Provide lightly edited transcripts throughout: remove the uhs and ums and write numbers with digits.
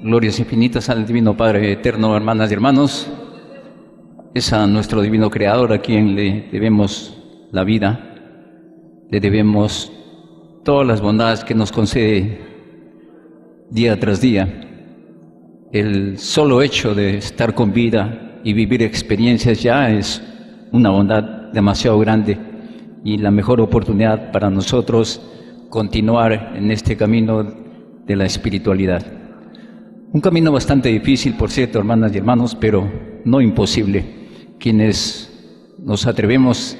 Glorias infinitas al Divino Padre Eterno, hermanas y hermanos. Es a nuestro Divino Creador a quien le debemos la vida, le debemos todas las bondades que nos concede día tras día. El solo hecho de estar con vida y vivir experiencias ya es una bondad demasiado grande y la mejor oportunidad para nosotros continuar en este camino de la espiritualidad. Un camino bastante difícil, por cierto, hermanas y hermanos, pero no imposible. Quienes nos atrevemos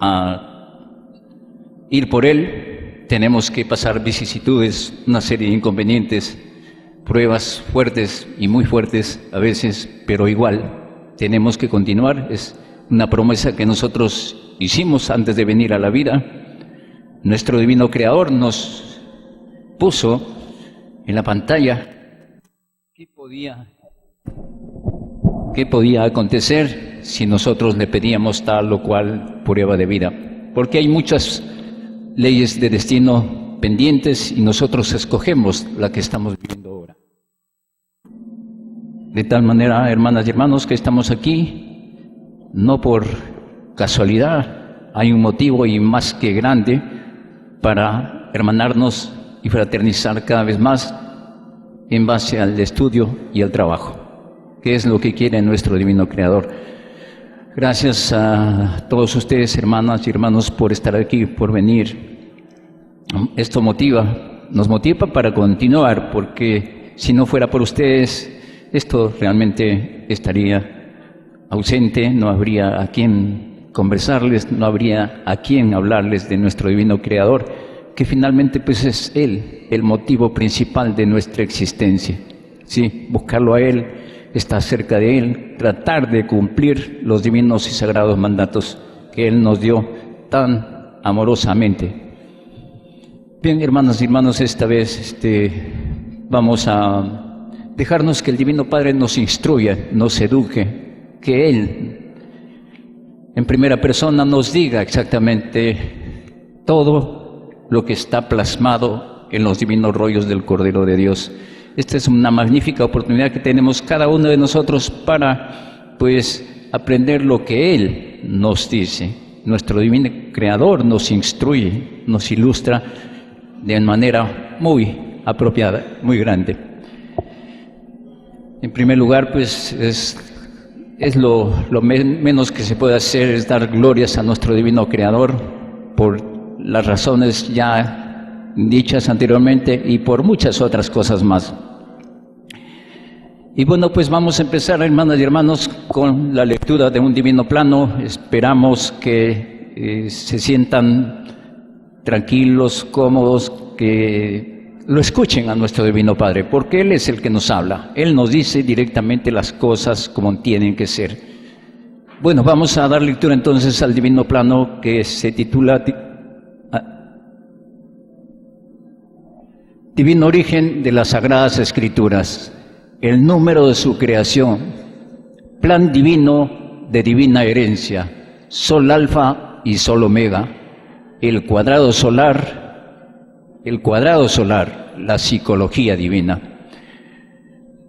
a ir por él, tenemos que pasar vicisitudes, una serie de inconvenientes, pruebas fuertes y muy fuertes a veces, pero igual tenemos que continuar. Es una promesa que nosotros hicimos antes de venir a la vida. Nuestro Divino Creador nos puso en la pantalla qué podía acontecer si nosotros le pedíamos tal o cual prueba de vida. Porque hay muchas leyes de destino pendientes y nosotros escogemos la que estamos viviendo ahora. De tal manera, hermanas y hermanos, que estamos aquí no por casualidad. Hay un motivo y más que grande para hermanarnos y fraternizar cada vez más en base al estudio y al trabajo, que es lo que quiere nuestro Divino Creador. Gracias a todos ustedes, hermanas y hermanos, por estar aquí, por venir. Esto nos motiva para continuar, porque si no fuera por ustedes, esto realmente estaría ausente, no habría a quien conversarles, no habría a quien hablarles de nuestro Divino Creador, que finalmente pues es Él el motivo principal de nuestra existencia. Sí, buscarlo a Él, estar cerca de Él, tratar de cumplir los divinos y sagrados mandatos que Él nos dio tan amorosamente. Bien, hermanas y hermanos, esta vez vamos a dejarnos que el Divino Padre nos instruya, nos eduque, que Él en primera persona nos diga exactamente todo lo que está plasmado en los divinos rollos del Cordero de Dios. Esta es una magnífica oportunidad que tenemos cada uno de nosotros para, pues, aprender lo que Él nos dice. Nuestro Divino Creador nos instruye, nos ilustra de manera muy apropiada, muy grande. En primer lugar, pues, es lo menos que se puede hacer es dar glorias a nuestro Divino Creador por las razones ya dichas anteriormente y por muchas otras cosas más. Y bueno, pues vamos a empezar, hermanas y hermanos, con la lectura de un divino plano. Esperamos que se sientan tranquilos, cómodos, que lo escuchen a nuestro Divino Padre, porque Él es el que nos habla. Él nos dice directamente las cosas como tienen que ser. Bueno, vamos a dar lectura entonces al divino plano que se titula Divino origen de las Sagradas Escrituras, el número de su creación, plan divino de divina herencia, sol alfa y sol omega, el cuadrado solar, la psicología divina.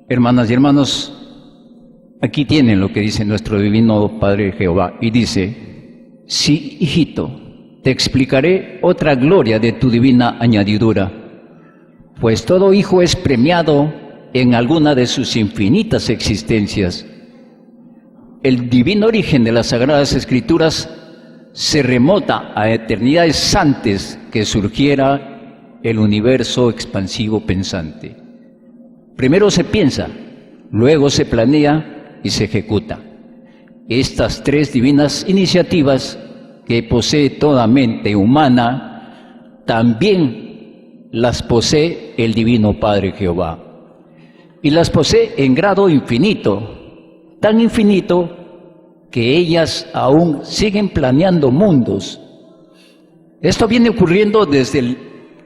Hermanas y hermanos, aquí tienen lo que dice nuestro Divino Padre Jehová, y dice: sí, hijito, te explicaré otra gloria de tu divina añadidura, pues todo hijo es premiado en alguna de sus infinitas existencias. El divino origen de las Sagradas Escrituras se remota a eternidades antes que surgiera el universo expansivo pensante. Primero se piensa, luego se planea y se ejecuta. Estas tres divinas iniciativas que posee toda mente humana, también las posee el Divino Padre Jehová. Y las posee en grado infinito, tan infinito que ellas aún siguen planeando mundos. Esto viene ocurriendo desde el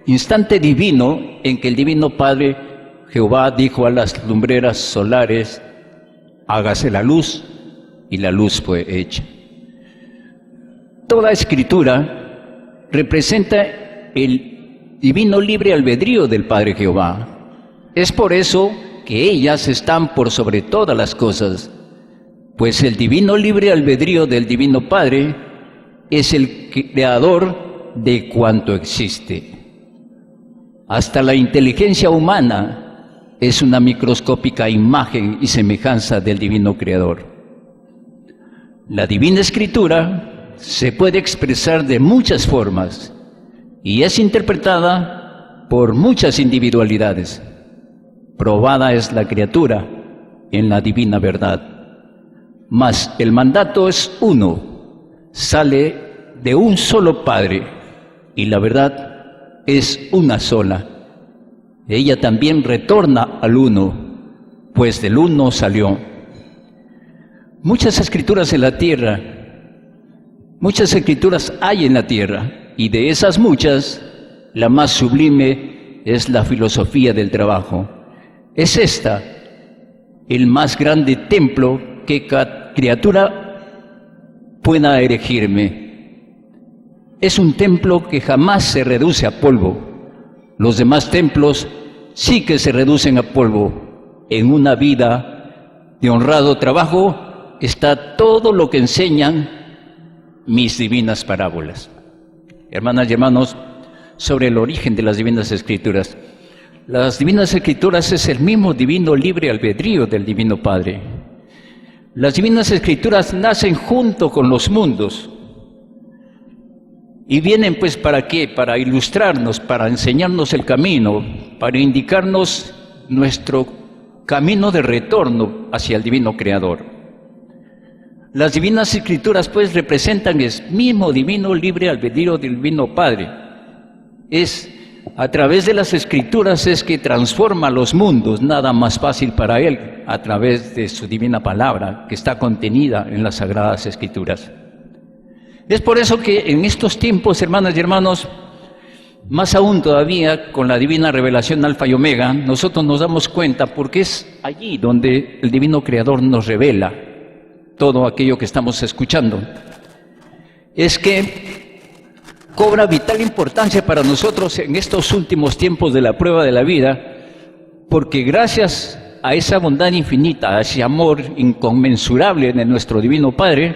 instante divino en que el Divino Padre Jehová dijo a las lumbreras solares: hágase la luz, y la luz fue hecha. Toda escritura representa el divino libre albedrío del Padre Jehová. Es por eso que ellas están por sobre todas las cosas, pues el divino libre albedrío del Divino Padre es el creador de cuanto existe. Hasta la inteligencia humana es una microscópica imagen y semejanza del divino creador. La Divina Escritura se puede expresar de muchas formas y es interpretada por muchas individualidades. Probada es la criatura en la divina verdad. Mas el mandato es uno, sale de un solo Padre, y la verdad es una sola. Ella también retorna al uno, pues del uno salió. Muchas escrituras en la tierra, muchas escrituras hay en la tierra, y de esas muchas, la más sublime es la filosofía del trabajo. Es esta el más grande templo que cada criatura pueda erigirme. Es un templo que jamás se reduce a polvo. Los demás templos sí que se reducen a polvo. En una vida de honrado trabajo está todo lo que enseñan mis divinas parábolas. Hermanas y hermanos, sobre el origen de las divinas escrituras. Las divinas escrituras es el mismo divino libre albedrío del Divino Padre. Las divinas escrituras nacen junto con los mundos y vienen pues ¿para qué? Para ilustrarnos, para enseñarnos el camino, para indicarnos nuestro camino de retorno hacia el divino Creador. Las divinas escrituras pues representan el mismo divino libre albedrío del Divino Padre. Es a través de las escrituras es que transforma los mundos, nada más fácil para Él, a través de su divina palabra, que está contenida en las Sagradas Escrituras. Es por eso que en estos tiempos, hermanas y hermanos, más aún todavía con la divina revelación Alfa y Omega, nosotros nos damos cuenta, porque es allí donde el divino Creador nos revela todo aquello que estamos escuchando. Es que cobra vital importancia para nosotros en estos últimos tiempos de la prueba de la vida, porque gracias a esa bondad infinita, a ese amor inconmensurable de nuestro Divino Padre,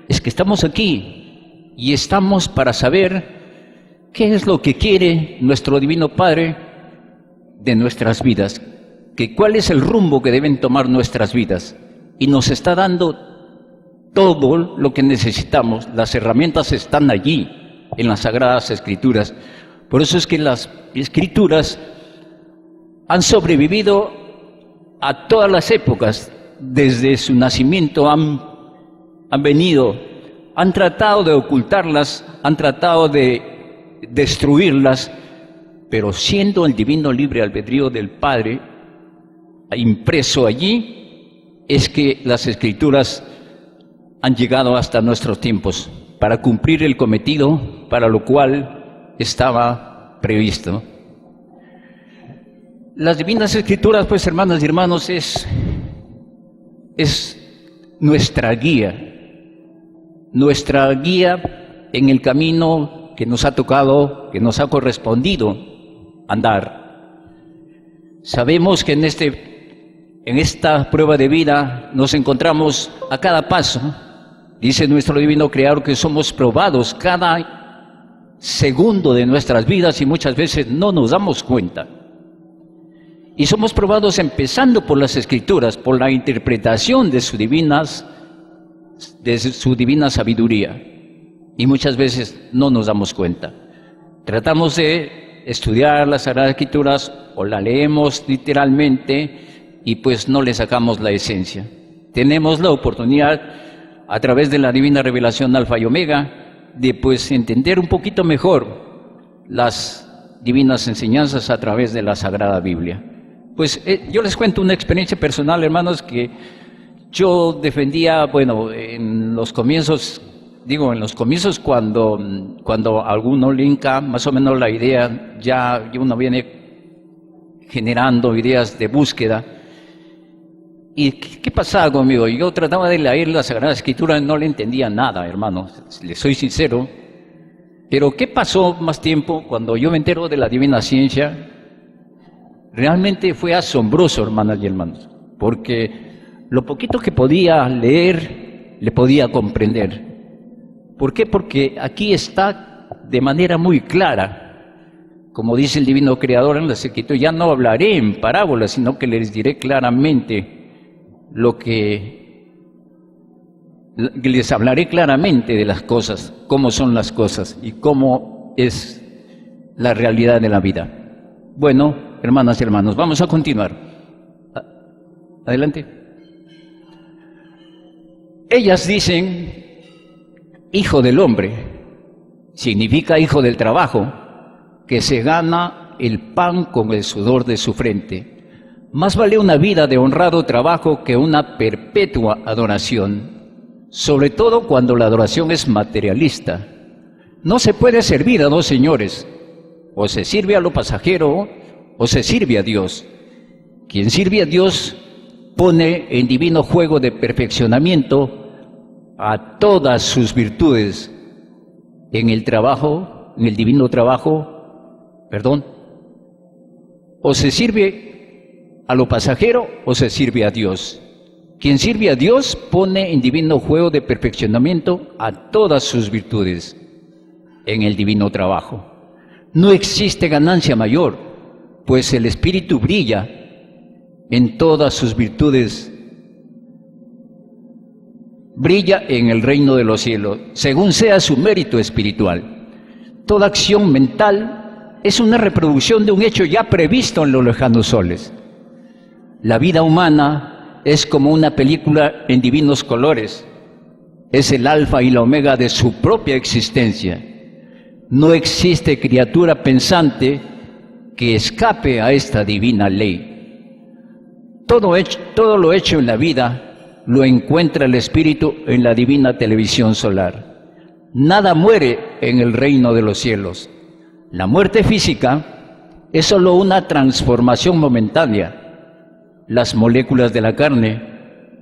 es que estamos aquí y estamos para saber qué es lo que quiere nuestro Divino Padre de nuestras vidas, que cuál es el rumbo que deben tomar nuestras vidas, y nos está dando todo lo que necesitamos. Las herramientas están allí en las Sagradas Escrituras. Por eso es que las Escrituras han sobrevivido a todas las épocas. Desde su nacimiento han venido, han tratado de ocultarlas, han tratado de destruirlas, pero siendo el divino libre albedrío del Padre impreso allí, es que las Escrituras han llegado hasta nuestros tiempos, para cumplir el cometido para lo cual estaba previsto. Las divinas escrituras, pues, hermanas y hermanos, es nuestra guía en el camino que nos ha tocado, que nos ha correspondido andar. Sabemos que en esta prueba de vida nos encontramos a cada paso. Dice nuestro divino Creador que somos probados cada segundo de nuestras vidas y muchas veces no nos damos cuenta. Y somos probados empezando por las Escrituras, por la interpretación de su divina sabiduría. Y muchas veces no nos damos cuenta. Tratamos de estudiar las Sagradas Escrituras o la leemos literalmente y pues no le sacamos la esencia. Tenemos la oportunidad a través de la divina revelación Alfa y Omega, de pues entender un poquito mejor las divinas enseñanzas a través de la Sagrada Biblia. Pues yo les cuento una experiencia personal, hermanos, que yo defendía, bueno, en los comienzos cuando alguno linka más o menos la idea, ya uno viene generando ideas de búsqueda. ¿Y qué pasaba conmigo? Yo trataba de leer la Sagrada Escritura y no le entendía nada, hermano, les soy sincero. Pero ¿qué pasó más tiempo cuando yo me entero de la divina ciencia? Realmente fue asombroso, hermanas y hermanos, porque lo poquito que podía leer, le podía comprender. ¿Por qué? Porque aquí está de manera muy clara, como dice el Divino Creador en la Escritura: ya no hablaré en parábolas, sino que les diré claramente les hablaré claramente de las cosas, cómo son las cosas y cómo es la realidad de la vida. Bueno, hermanas y hermanos, vamos a continuar. Adelante. Ellas dicen: hijo del hombre, significa hijo del trabajo, que se gana el pan con el sudor de su frente. Más vale una vida de honrado trabajo que una perpetua adoración, sobre todo cuando la adoración es materialista. No se puede servir a dos señores: o se sirve a lo pasajero o se sirve a Dios. Quien sirve a Dios pone en divino juego de perfeccionamiento a todas sus virtudes en el trabajo, en el divino trabajo, o se sirve a lo pasajero o se sirve a Dios. Quien sirve a Dios pone en divino juego de perfeccionamiento a todas sus virtudes en el divino trabajo. No existe ganancia mayor, pues el Espíritu brilla en todas sus virtudes, brilla en el reino de los cielos, según sea su mérito espiritual. Toda acción mental es una reproducción de un hecho ya previsto en los lejanos soles. La vida humana es como una película en divinos colores, es el alfa y la omega de su propia existencia. No existe criatura pensante que escape a esta divina ley. Todo lo hecho en la vida lo encuentra el Espíritu en la divina televisión solar. Nada muere en el reino de los cielos. La muerte física es solo una transformación momentánea. Las moléculas de la carne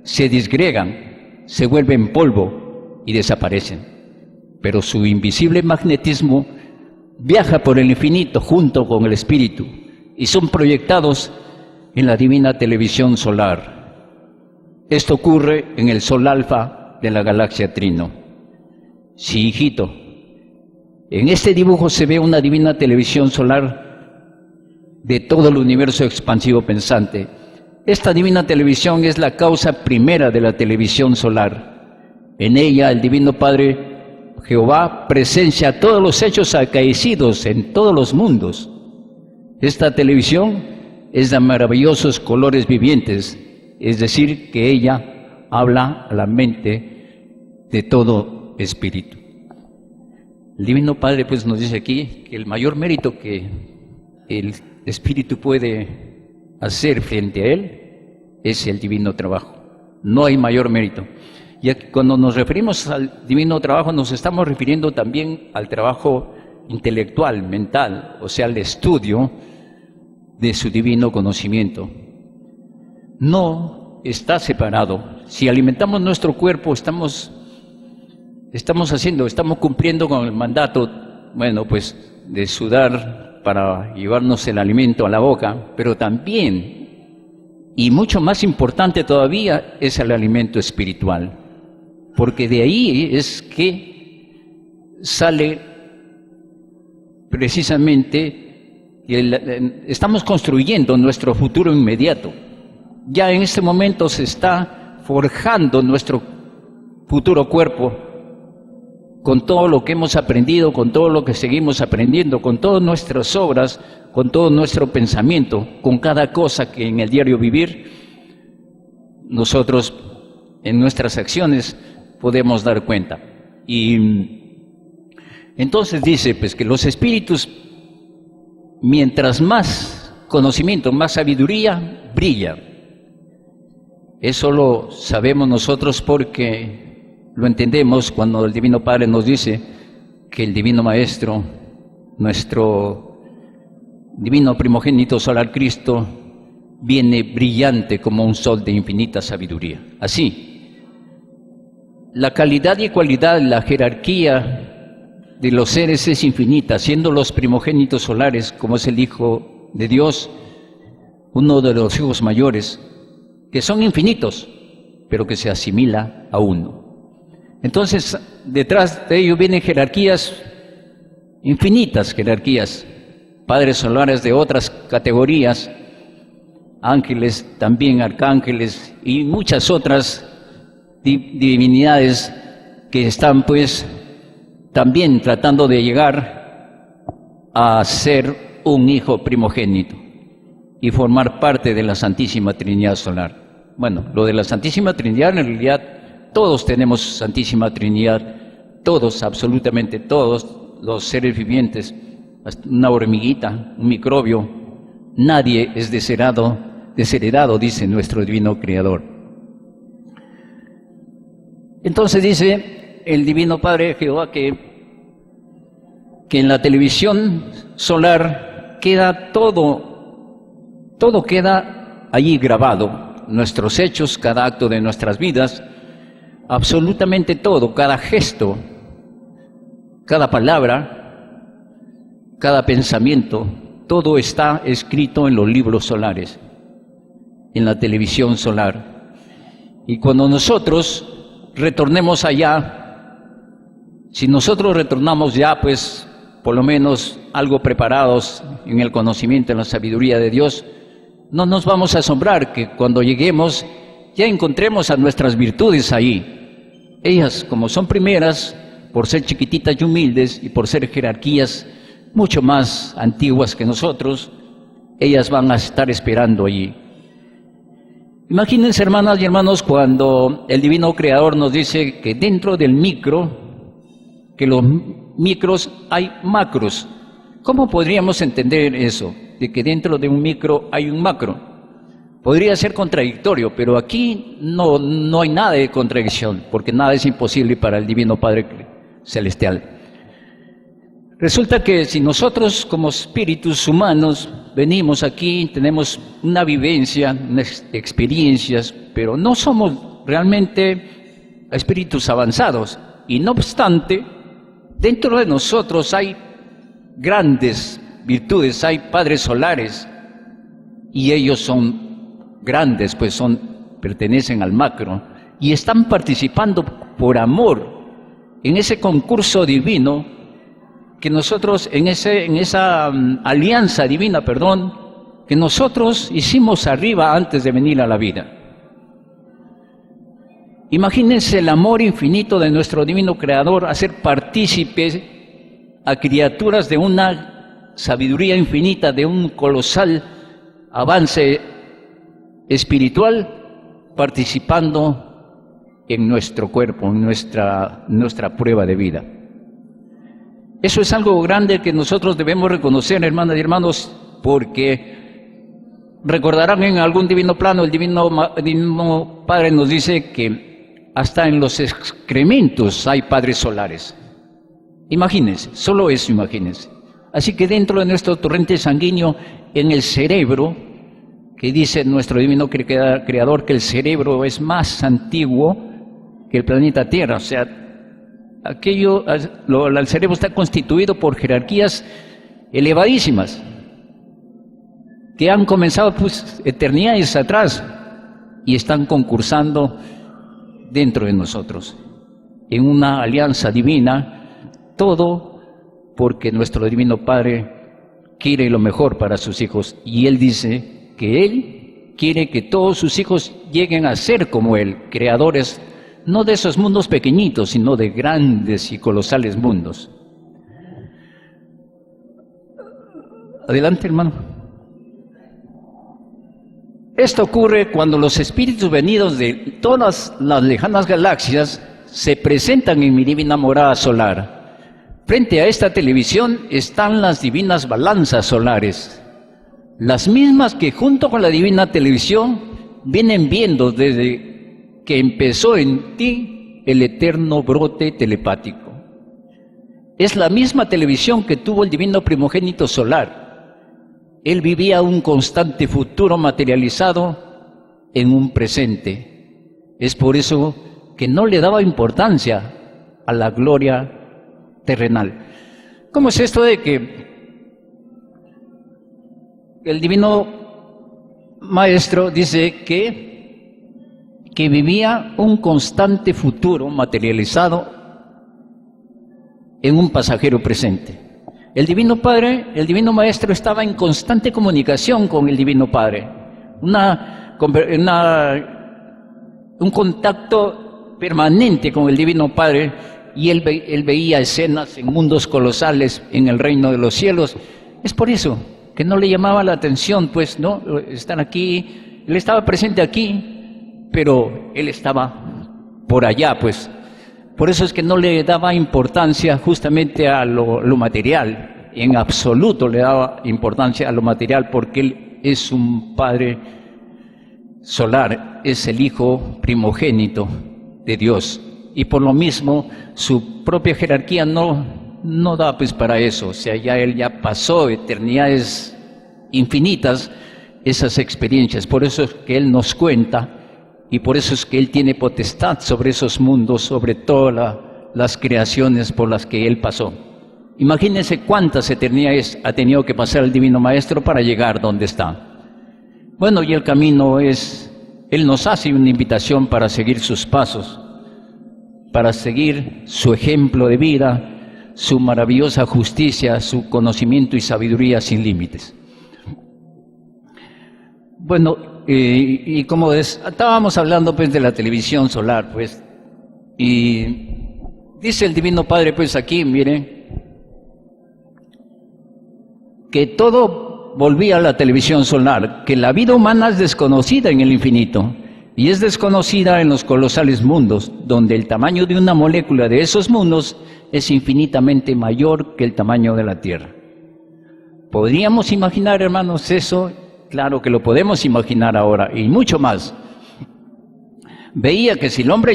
se disgregan, se vuelven polvo y desaparecen. Pero su invisible magnetismo viaja por el infinito junto con el Espíritu y son proyectados en la divina televisión solar. Esto ocurre en el Sol Alfa de la galaxia Trino. Sí, hijito, en este dibujo se ve una divina televisión solar de todo el universo expansivo pensante. Esta divina televisión es la causa primera de la televisión solar. En ella el Divino Padre Jehová presencia todos los hechos acaecidos en todos los mundos. Esta televisión es de maravillosos colores vivientes, es decir, que ella habla a la mente de todo espíritu. El Divino Padre pues nos dice aquí que el mayor mérito que el espíritu puede hacer frente a él es el divino trabajo. No hay mayor mérito. Y cuando nos referimos al divino trabajo, nos estamos refiriendo también al trabajo intelectual, mental, o sea, al estudio de su divino conocimiento. No está separado. Si alimentamos nuestro cuerpo, estamos cumpliendo con el mandato, pues de sudar para llevarnos el alimento a la boca, pero también, y mucho más importante todavía, es el alimento espiritual. Porque de ahí es que sale precisamente, estamos construyendo nuestro futuro inmediato. Ya en este momento se está forjando nuestro futuro cuerpo con todo lo que hemos aprendido, con todo lo que seguimos aprendiendo, con todas nuestras obras, con todo nuestro pensamiento, con cada cosa que en el diario vivir nosotros en nuestras acciones podemos dar cuenta. Y entonces dice pues que los espíritus, mientras más conocimiento, más sabiduría, brilla. Eso lo sabemos nosotros porque lo entendemos cuando el Divino Padre nos dice que el Divino Maestro, nuestro Divino Primogénito Solar Cristo, viene brillante como un sol de infinita sabiduría. Así, la calidad y cualidad, la jerarquía de los seres es infinita, siendo los primogénitos solares, como es el Hijo de Dios, uno de los hijos mayores, que son infinitos, pero que se asimila a uno. Entonces, detrás de ello vienen jerarquías, infinitas jerarquías, padres solares de otras categorías, ángeles, también arcángeles y muchas otras divinidades que están pues también tratando de llegar a ser un hijo primogénito y formar parte de la Santísima Trinidad Solar. Bueno, lo de la Santísima Trinidad, en realidad todos tenemos Santísima Trinidad, todos, absolutamente todos los seres vivientes, hasta una hormiguita, un microbio, nadie es desheredado, dice nuestro Divino Creador. Entonces dice el Divino Padre Jehová que en la televisión solar queda todo queda allí grabado, nuestros hechos, cada acto de nuestras vidas, absolutamente todo, cada gesto, cada palabra, cada pensamiento, todo está escrito en los libros solares, en la televisión solar. Y cuando nosotros retornemos allá, si nosotros retornamos ya, pues por lo menos algo preparados en el conocimiento, en la sabiduría de Dios, no nos vamos a asombrar que cuando lleguemos ya encontremos a nuestras virtudes ahí. Ellas, como son primeras, por ser chiquititas y humildes y por ser jerarquías mucho más antiguas que nosotros, ellas van a estar esperando allí. Imagínense, hermanas y hermanos, cuando el Divino Creador nos dice que dentro del micro, que los micros hay macros. ¿Cómo podríamos entender eso? De que dentro de un micro hay un macro. Podría ser contradictorio, pero aquí no hay nada de contradicción, porque nada es imposible para el Divino Padre Celestial. Resulta que si nosotros como espíritus humanos venimos aquí, tenemos una vivencia, unas experiencias, pero no somos realmente espíritus avanzados, y no obstante, dentro de nosotros hay grandes virtudes, hay padres solares, y ellos son grandes, pues pertenecen al macro, y están participando por amor en ese concurso divino que nosotros, en esa alianza divina, que nosotros hicimos arriba antes de venir a la vida. Imagínense el amor infinito de nuestro Divino Creador, hacer partícipes a criaturas de una sabiduría infinita, de un colosal avance espiritual, participando en nuestro cuerpo, en nuestra prueba de vida. Eso es algo grande que nosotros debemos reconocer, hermanas y hermanos, porque recordarán en algún divino plano, el divino Padre nos dice que hasta en los excrementos hay padres solares. Imagínense, solo eso imagínense. Así que dentro de nuestro torrente sanguíneo, en el cerebro, que dice nuestro divino creador que el cerebro es más antiguo que el planeta Tierra, o sea, el cerebro está constituido por jerarquías elevadísimas que han comenzado pues eternidades atrás y están concursando dentro de nosotros en una alianza divina, todo porque nuestro Divino Padre quiere lo mejor para sus hijos, y Él dice que Él quiere que todos sus hijos lleguen a ser como Él, creadores no de esos mundos pequeñitos, sino de grandes y colosales mundos. Adelante, hermano. Esto ocurre cuando los espíritus venidos de todas las lejanas galaxias se presentan en mi divina morada solar. Frente a esta televisión están las divinas balanzas solares, las mismas que junto con la divina televisión vienen viendo desde que empezó en ti el eterno brote telepático. Es la misma televisión que tuvo el divino primogénito solar. Él vivía un constante futuro materializado en un presente. Es por eso que no le daba importancia a la gloria terrenal. ¿Cómo es esto de que el divino maestro dice que vivía un constante futuro materializado en un pasajero presente. El Divino Padre, el Divino Maestro estaba en constante comunicación con el Divino Padre, un contacto permanente con el Divino Padre, y él veía escenas en mundos colosales en el reino de los cielos. Es por eso que no le llamaba la atención, pues, ¿no? Están aquí, él estaba presente aquí, pero él estaba por allá, pues. Por eso es que no le daba importancia justamente a lo material, en absoluto le daba importancia a lo material, porque él es un Padre solar, es el Hijo primogénito de Dios, y por lo mismo su propia jerarquía no da pues para eso. O sea, ya él ya pasó eternidades infinitas esas experiencias. Por eso es que él nos cuenta, y por eso es que él tiene potestad sobre esos mundos, sobre todas las creaciones por las que él pasó. Imagínense cuántas eternidades ha tenido que pasar el Divino Maestro para llegar donde está. Bueno, y el camino es, él nos hace una invitación para seguir sus pasos, para seguir su ejemplo de vida, su maravillosa justicia, su conocimiento y sabiduría sin límites. Bueno, y como estábamos hablando pues de la televisión solar, pues, y dice el Divino Padre pues aquí, miren, que todo volvía a la televisión solar, que la vida humana es desconocida en el infinito, y es desconocida en los colosales mundos, donde el tamaño de una molécula de esos mundos es infinitamente mayor que el tamaño de la Tierra. ¿Podríamos imaginar, hermanos, eso? Claro que lo podemos imaginar ahora, y mucho más. Veía que si el hombre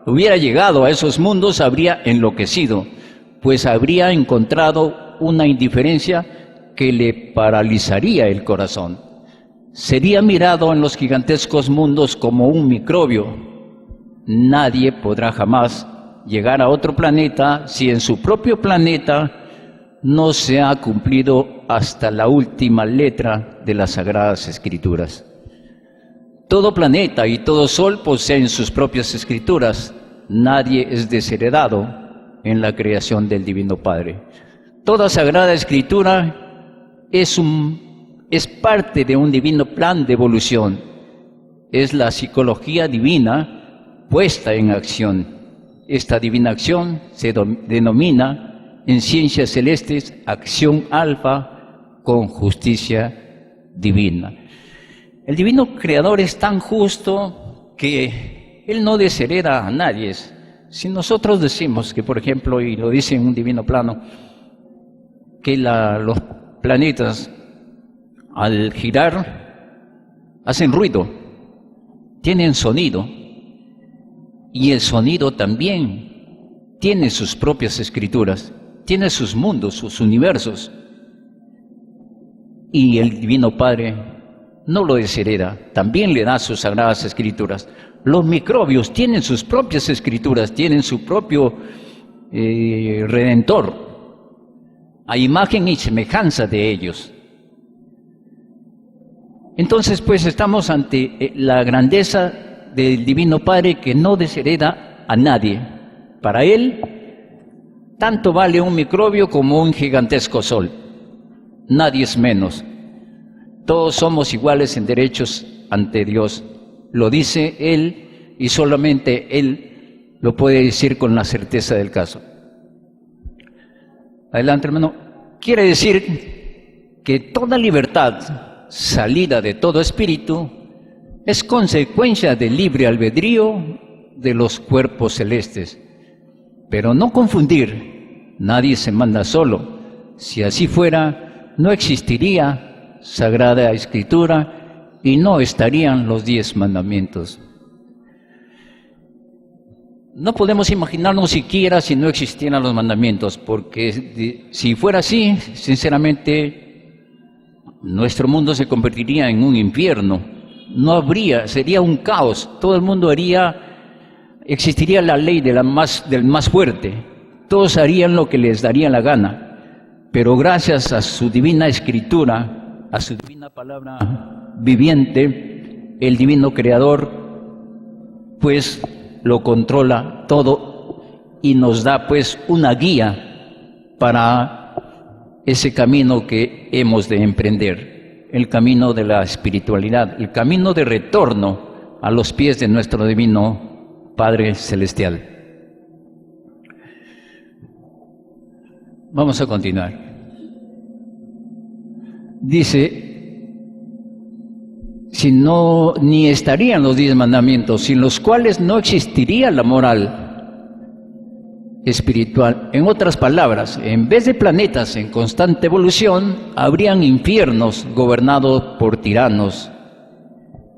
hubiera llegado a esos mundos, habría enloquecido, pues habría encontrado una indiferencia que le paralizaría el corazón. Sería mirado en los gigantescos mundos como un microbio. Nadie podrá jamás llegar a otro planeta si en su propio planeta no se ha cumplido hasta la última letra de las Sagradas Escrituras. Todo planeta y todo sol poseen sus propias escrituras. Nadie es desheredado en la creación del Divino Padre. Toda Sagrada Escritura es parte de un divino plan de evolución. Es la psicología divina puesta en acción. Esta divina acción se denomina en ciencias celestes acción alfa con justicia divina. El divino creador es tan justo que él no deshereda a nadie. Si nosotros decimos que, por ejemplo, y lo dice en un divino plano, que los planetas al girar hacen ruido, tienen sonido, y el sonido también tiene sus propias escrituras, tiene sus mundos, sus universos, y el Divino Padre no lo deshereda, también le da sus sagradas escrituras. Los microbios tienen sus propias escrituras, tienen su propio Redentor, a imagen y semejanza de ellos. Entonces, pues, estamos ante la grandeza del Divino Padre que no deshereda a nadie. Para Él, tanto vale un microbio como un gigantesco sol. Nadie es menos. Todos somos iguales en derechos ante Dios. Lo dice Él y solamente Él lo puede decir con la certeza del caso. Adelante, hermano. Quiere decir que toda libertad salida de todo espíritu es consecuencia del libre albedrío de los cuerpos celestes. Pero no confundir, nadie se manda solo. Si así fuera, no existiría Sagrada Escritura y no estarían los 10 mandamientos. No podemos imaginarnos siquiera si no existieran los mandamientos, porque si fuera así, sinceramente, nuestro mundo se convertiría en un infierno. No habría, sería un caos. Todo el mundo existiría la ley del más fuerte. Todos harían lo que les daría la gana. Pero gracias a su divina escritura, a su divina palabra viviente, el divino creador pues lo controla todo y nos da pues una guía para ese camino que hemos de emprender, el camino de la espiritualidad, el camino de retorno a los pies de nuestro divino Padre Celestial. Vamos a continuar. Dice, si no, ni estarían los 10 mandamientos, sin los cuales no existiría la moral espiritual. En otras palabras, en vez de planetas en constante evolución, habrían infiernos gobernados por tiranos.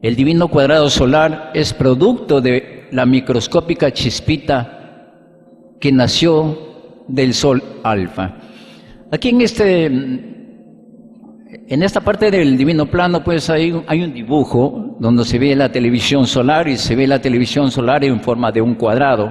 El divino cuadrado solar es producto de la microscópica chispita que nació del Sol Alfa. Aquí en esta parte del divino plano, pues hay un dibujo donde se ve la televisión solar y se ve la televisión solar en forma de un cuadrado.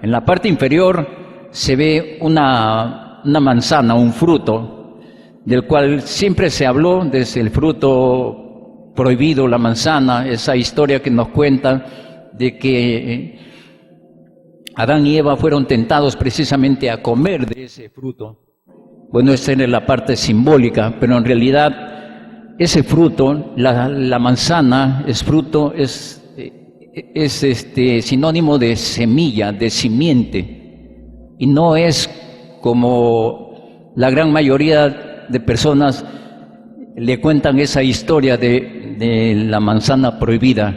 En la parte inferior se ve una manzana, un fruto, del cual siempre se habló desde el fruto prohibido, la manzana, esa historia que nos cuentan de que Adán y Eva fueron tentados precisamente a comer de ese fruto. Bueno, esta es la parte simbólica, pero en realidad ese fruto, la manzana, es fruto, es sinónimo de semilla, de simiente, y no es como la gran mayoría de personas le cuentan esa historia de la manzana prohibida.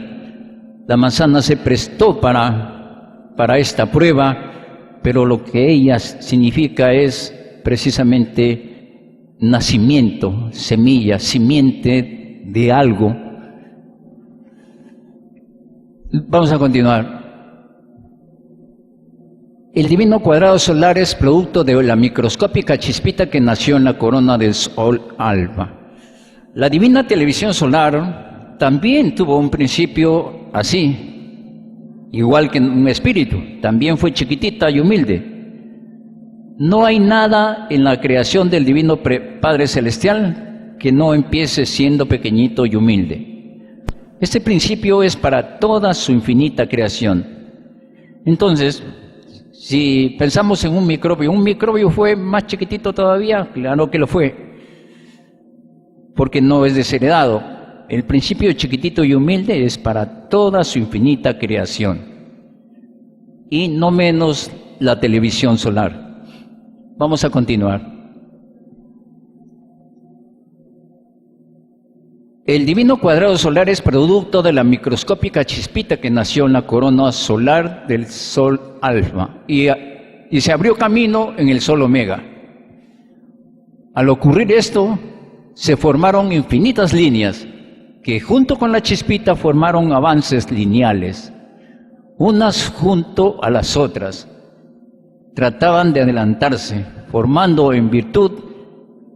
La manzana se prestó para esta prueba, pero lo que ella significa es precisamente nacimiento, semilla, simiente de algo. Vamos a continuar. El divino cuadrado solar es producto de la microscópica chispita que nació en la corona del Sol Alfa. La divina televisión solar también tuvo un principio así, igual que un espíritu, también fue chiquitita y humilde. No hay nada en la creación del Divino Padre Celestial que no empiece siendo pequeñito y humilde. Este principio es para toda su infinita creación. Entonces, si pensamos en un microbio fue más chiquitito todavía, claro que lo fue, porque no es desheredado. El principio chiquitito y humilde es para toda su infinita creación, y no menos la televisión solar. Vamos a continuar. El divino cuadrado solar es producto de la microscópica chispita que nació en la corona solar del Sol Alfa y se abrió camino en el Sol Omega. Al ocurrir esto, se formaron infinitas líneas que junto con la chispita formaron avances lineales, unas junto a las otras. Trataban de adelantarse, formando en virtud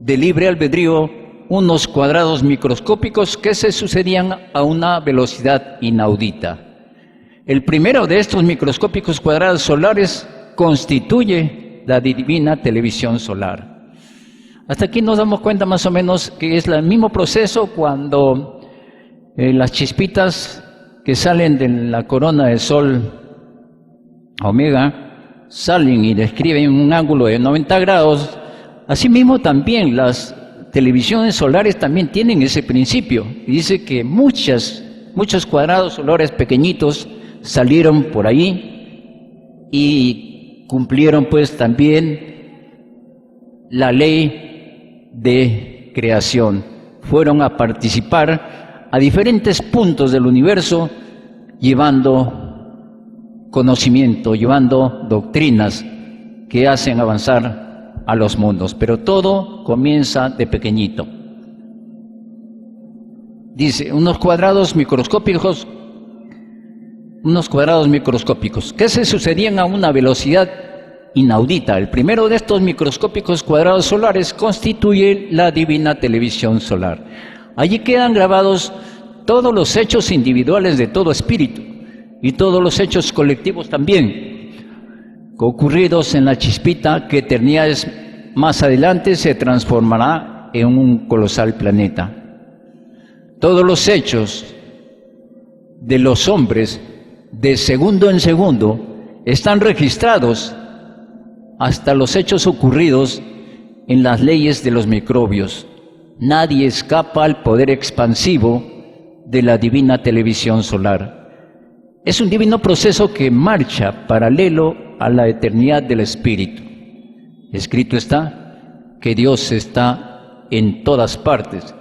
de libre albedrío unos cuadrados microscópicos que se sucedían a una velocidad inaudita. El primero de estos microscópicos cuadrados solares constituye la divina televisión solar. Hasta aquí nos damos cuenta más o menos que es el mismo proceso cuando las chispitas que salen de la corona del Sol Omega salen y describen un ángulo de 90 grados, asimismo también las televisiones solares también tienen ese principio. Y dice que muchos cuadrados solares pequeñitos salieron por ahí y cumplieron pues también la ley de creación. Fueron a participar a diferentes puntos del universo llevando conocimiento, llevando doctrinas que hacen avanzar a los mundos, pero todo comienza de pequeñito. Dice, unos cuadrados microscópicos que se sucedían a una velocidad inaudita. El primero de estos microscópicos cuadrados solares constituye la divina televisión solar. Allí quedan grabados todos los hechos individuales de todo espíritu y todos los hechos colectivos también, ocurridos en la chispita que eternidades más adelante se transformará en un colosal planeta. Todos los hechos de los hombres, de segundo en segundo, están registrados, hasta los hechos ocurridos en las leyes de los microbios. Nadie escapa al poder expansivo de la divina televisión solar. Es un divino proceso que marcha paralelo a la eternidad del Espíritu. Escrito está que Dios está en todas partes,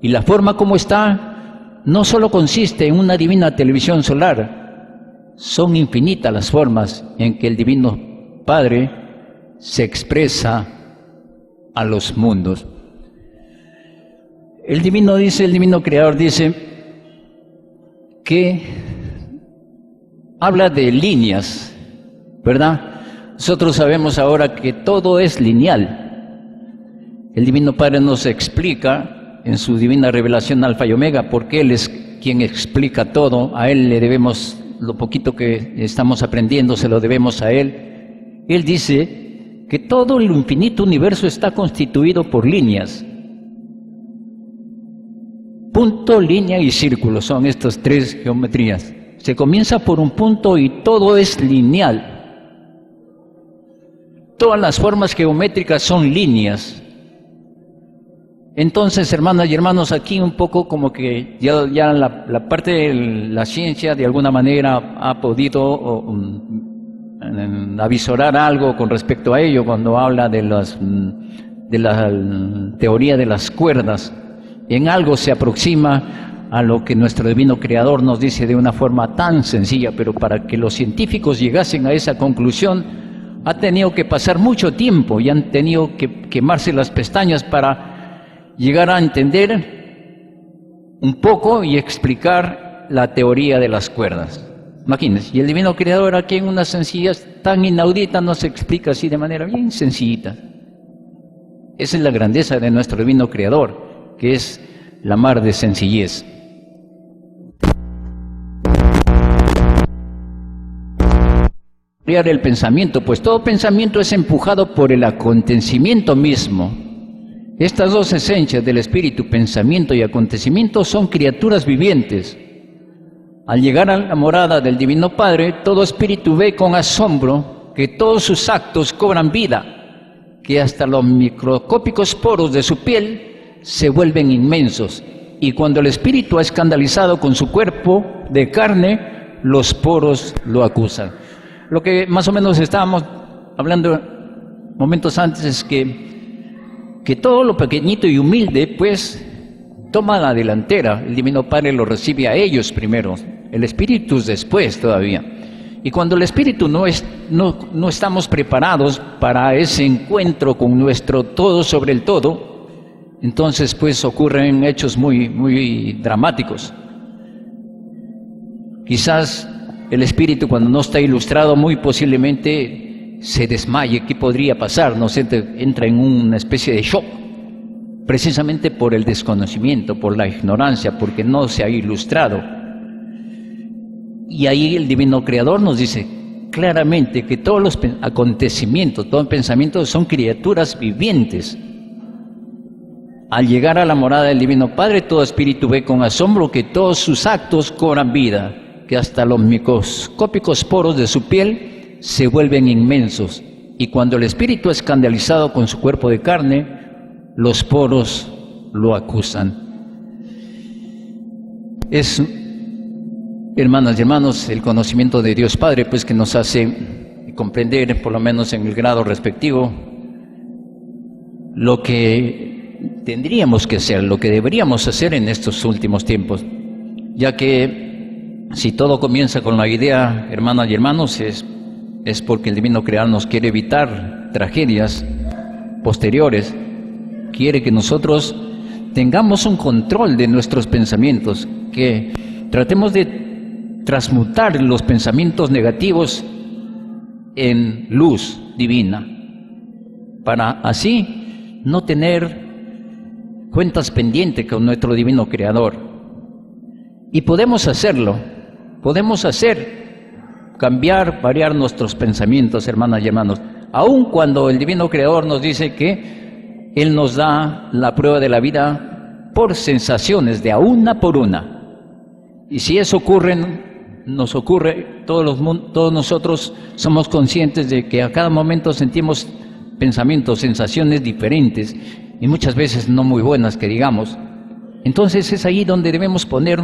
y la forma como está no solo consiste en una divina televisión solar, son infinitas las formas en que el Divino Padre se expresa a los mundos. El Divino Creador dice que habla de líneas, ¿verdad? Nosotros sabemos ahora que todo es lineal. El Divino Padre nos explica en su divina revelación Alfa y Omega, porque Él es quien explica todo. A Él le debemos lo poquito que estamos aprendiendo, se lo debemos a Él. Él dice que todo el infinito universo está constituido por líneas. Punto, línea y círculo son estas tres geometrías. Se comienza por un punto y todo es lineal. Todas las formas geométricas son líneas. Entonces, hermanas y hermanos, aquí un poco como que ya la parte de la ciencia de alguna manera ha podido avisorar algo con respecto a ello cuando habla de la teoría de las cuerdas. En algo se aproxima a lo que nuestro Divino Creador nos dice de una forma tan sencilla, pero para que los científicos llegasen a esa conclusión ha tenido que pasar mucho tiempo y han tenido que quemarse las pestañas para llegar a entender un poco y explicar la teoría de las cuerdas. Imagínense, y el Divino Creador aquí en una sencillez tan inaudita nos explica así de manera bien sencillita. Esa es la grandeza de nuestro Divino Creador, que es la mar de sencillez. El pensamiento, pues todo pensamiento es empujado por el acontecimiento mismo. Estas dos esencias del espíritu, pensamiento y acontecimiento, son criaturas vivientes. Al llegar a la morada del Divino Padre, todo espíritu ve con asombro que todos sus actos cobran vida, que hasta los microscópicos poros de su piel se vuelven inmensos, y cuando el espíritu ha escandalizado con su cuerpo de carne, los poros lo acusan. Lo que más o menos estábamos hablando momentos antes es que todo lo pequeñito y humilde pues toma la delantera. El Divino Padre lo recibe a ellos primero, el espíritu después todavía. Y cuando el espíritu no estamos preparados para ese encuentro con nuestro todo sobre el todo, entonces pues ocurren hechos muy dramáticos. Quizás el espíritu, cuando no está ilustrado, muy posiblemente se desmaye. ¿Qué podría pasar? No sé, entra en una especie de shock, precisamente por el desconocimiento, por la ignorancia, porque no se ha ilustrado. Y ahí el Divino Creador nos dice claramente que todos los acontecimientos, todo pensamiento son criaturas vivientes. Al llegar a la morada del Divino Padre, todo espíritu ve con asombro que todos sus actos cobran vida, que hasta los microscópicos poros de su piel se vuelven inmensos, y cuando el espíritu es escandalizado con su cuerpo de carne, los poros lo acusan. Es, hermanas y hermanos, el conocimiento de Dios Padre, pues que nos hace comprender, por lo menos en el grado respectivo, lo que tendríamos que hacer, lo que deberíamos hacer en estos últimos tiempos, ya que si todo comienza con la idea, hermanas y hermanos, es porque el Divino Creador nos quiere evitar tragedias posteriores. Quiere que nosotros tengamos un control de nuestros pensamientos, que tratemos de transmutar los pensamientos negativos en luz divina, para así no tener cuentas pendientes con nuestro Divino Creador. Y podemos hacerlo. Podemos cambiar, variar nuestros pensamientos, hermanas y hermanos, aun cuando el Divino Creador nos dice que Él nos da la prueba de la vida por sensaciones, de a una por una. Y si eso ocurre, nos ocurre, todos nosotros somos conscientes de que a cada momento sentimos pensamientos, sensaciones diferentes, y muchas veces no muy buenas, que digamos. Entonces es ahí donde debemos poner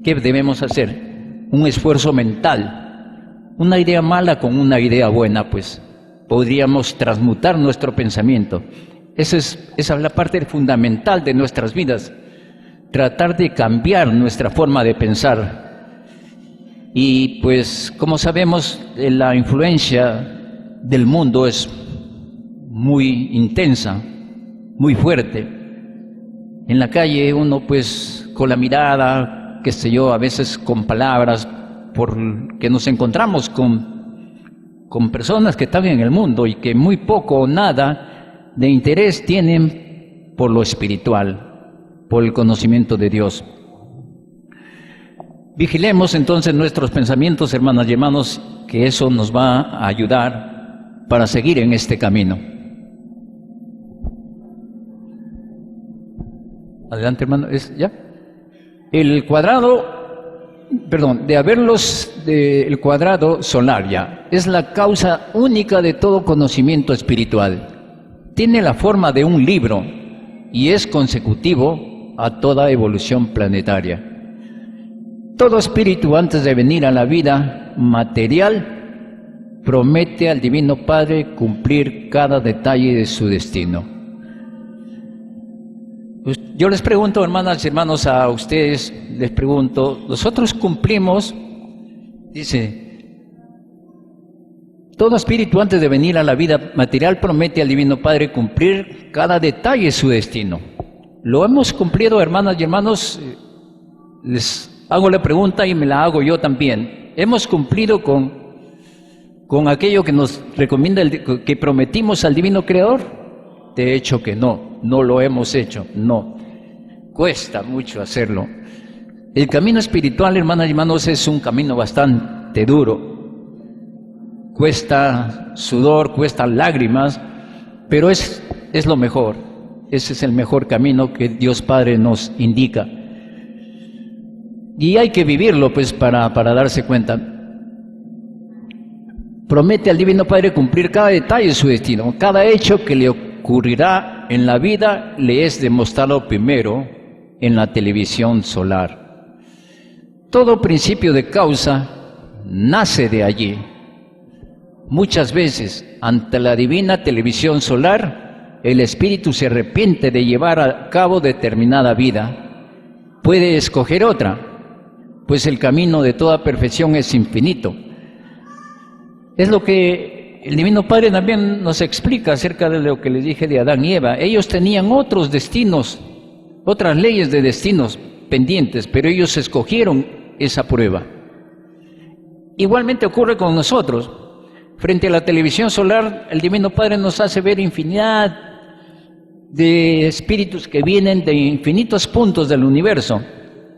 ¿qué debemos hacer? Un esfuerzo mental. Una idea mala con una idea buena, pues podríamos transmutar nuestro pensamiento. Esa es la parte fundamental de nuestras vidas, tratar de cambiar nuestra forma de pensar. Y pues, como sabemos, la influencia del mundo es muy intensa, muy fuerte. En la calle uno pues con la mirada, qué sé yo, a veces con palabras, porque nos encontramos con personas que están en el mundo y que muy poco o nada de interés tienen por lo espiritual, por el conocimiento de Dios. Vigilemos entonces nuestros pensamientos, hermanas y hermanos, que eso nos va a ayudar para seguir en este camino. Adelante, hermano. ¿Ya? El cuadrado, el cuadrado solar ya, es la causa única de todo conocimiento espiritual. Tiene la forma de un libro y es consecutivo a toda evolución planetaria. Todo espíritu, antes de venir a la vida material, promete al Divino Padre cumplir cada detalle de su destino. Yo les pregunto, hermanas y hermanos, a ustedes les pregunto, nosotros cumplimos, dice, todo espíritu antes de venir a la vida material promete al Divino Padre cumplir cada detalle de su destino. ¿Lo hemos cumplido, hermanas y hermanos? Les hago la pregunta y me la hago yo también. ¿Hemos cumplido con aquello que nos recomienda, que prometimos al Divino Creador? De hecho que no lo hemos hecho, no. Cuesta mucho hacerlo. El camino espiritual, hermanas y hermanos, es un camino bastante duro. Cuesta sudor, cuesta lágrimas, pero es lo mejor. Ese es el mejor camino que Dios Padre nos indica. Y hay que vivirlo, pues, para darse cuenta. Promete al Divino Padre cumplir cada detalle de su destino. Cada hecho que le ocurrirá en la vida le es demostrado primero en la televisión solar. Todo principio de causa nace de allí. Muchas veces, ante la divina televisión solar, el espíritu se arrepiente de llevar a cabo determinada vida. Puede escoger otra, pues el camino de toda perfección es infinito. Es lo que el Divino Padre también nos explica acerca de lo que les dije de Adán y Eva. Ellos tenían otros destinos, otras leyes de destinos pendientes, pero ellos escogieron esa prueba. Igualmente ocurre con nosotros. Frente a la televisión solar, el Divino Padre nos hace ver infinidad de espíritus que vienen de infinitos puntos del universo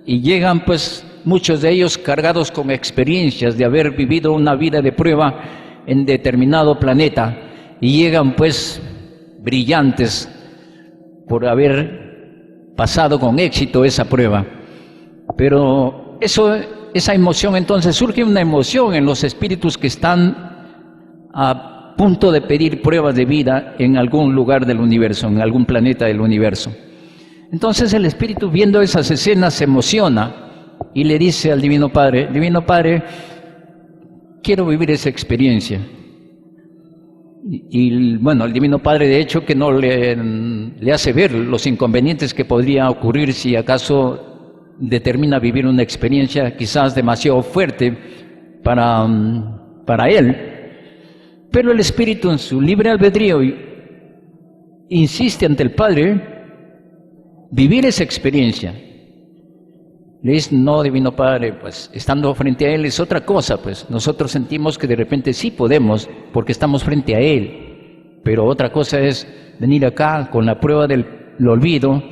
y llegan, pues, muchos de ellos cargados con experiencias de haber vivido una vida de prueba en determinado planeta, y llegan pues brillantes por haber pasado con éxito esa prueba. Pero esa emoción, entonces surge una emoción en los espíritus que están a punto de pedir pruebas de vida en algún lugar del universo, en algún planeta del universo. Entonces el espíritu, viendo esas escenas, se emociona y le dice al Divino Padre: Divino Padre, quiero vivir esa experiencia. Y bueno, el Divino Padre, de hecho, que no le hace ver los inconvenientes que podría ocurrir si acaso determina vivir una experiencia quizás demasiado fuerte para él. Pero el espíritu, en su libre albedrío, insiste ante el Padre vivir esa experiencia. Le dice: no, Divino Padre, pues estando frente a Él es otra cosa, pues nosotros sentimos que de repente sí podemos porque estamos frente a Él, pero otra cosa es venir acá con la prueba del olvido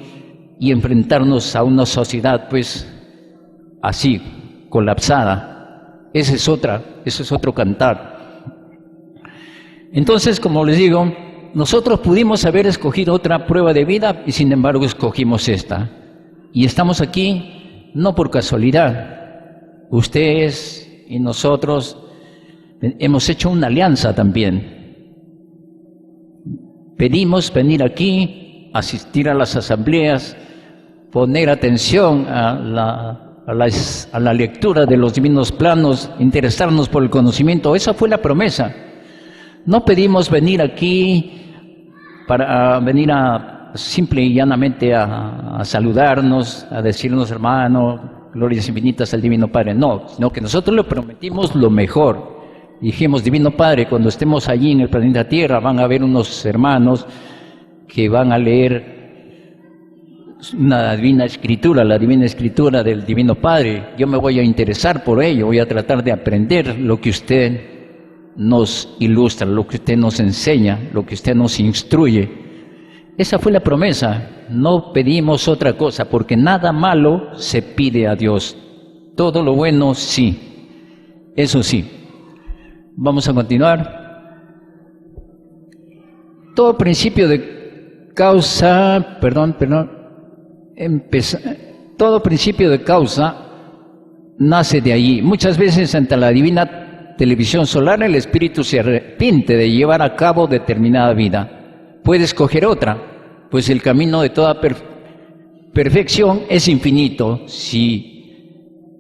y enfrentarnos a una sociedad pues así, colapsada. Ese es otro cantar. Entonces, como les digo, nosotros pudimos haber escogido otra prueba de vida y sin embargo escogimos esta. Y estamos aquí no por casualidad. Ustedes y nosotros hemos hecho una alianza también. Pedimos venir aquí, asistir a las asambleas, poner atención a la lectura de los divinos planos, interesarnos por el conocimiento. Esa fue la promesa. No pedimos venir aquí para venir simple y llanamente a saludarnos, a decirnos, hermano, glorias infinitas al Divino Padre. No, sino que nosotros le prometimos lo mejor. Dijimos, Divino Padre, cuando estemos allí en el planeta Tierra van a haber unos hermanos que van a leer una divina escritura, la divina escritura del Divino Padre. Yo me voy a interesar por ello, voy a tratar de aprender lo que usted nos ilustra, lo que usted nos enseña, lo que usted nos instruye. Esa fue la promesa. No pedimos otra cosa, porque nada malo se pide a Dios. Todo lo bueno sí, eso sí. Vamos a continuar. Todo principio de causa, todo principio de causa nace de allí. Muchas veces ante la divina televisión solar el espíritu se arrepiente de llevar a cabo determinada vida. Puede escoger otra, pues el camino de toda perfección es infinito. Si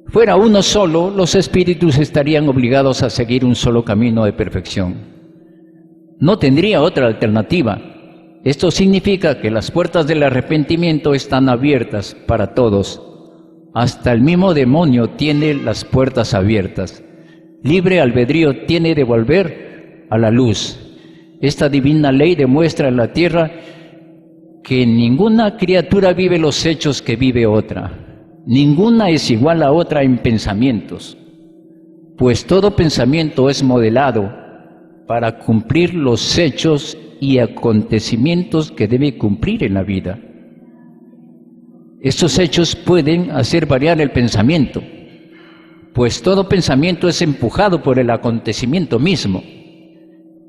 fuera uno solo, los espíritus estarían obligados a seguir un solo camino de perfección. No tendría otra alternativa. Esto significa que las puertas del arrepentimiento están abiertas para todos. Hasta el mismo demonio tiene las puertas abiertas. Libre albedrío tiene de volver a la luz. Esta divina ley demuestra en la tierra que ninguna criatura vive los hechos que vive otra. Ninguna es igual a otra en pensamientos, pues todo pensamiento es modelado para cumplir los hechos y acontecimientos que debe cumplir en la vida. Estos hechos pueden hacer variar el pensamiento, pues todo pensamiento es empujado por el acontecimiento mismo.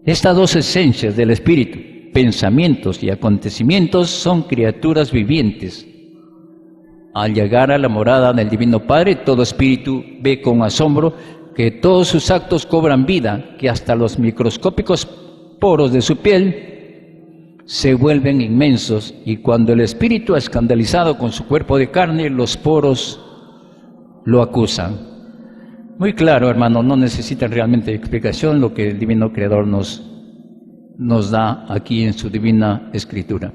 Estas dos esencias del espíritu, pensamientos y acontecimientos, son criaturas vivientes. Al llegar a la morada del Divino Padre, todo espíritu ve con asombro que todos sus actos cobran vida, que hasta los microscópicos poros de su piel se vuelven inmensos, y cuando el espíritu, escandalizado con su cuerpo de carne, los poros lo acusan. Muy claro, hermano, no necesita realmente explicación lo que el Divino Creador nos da aquí en su divina escritura.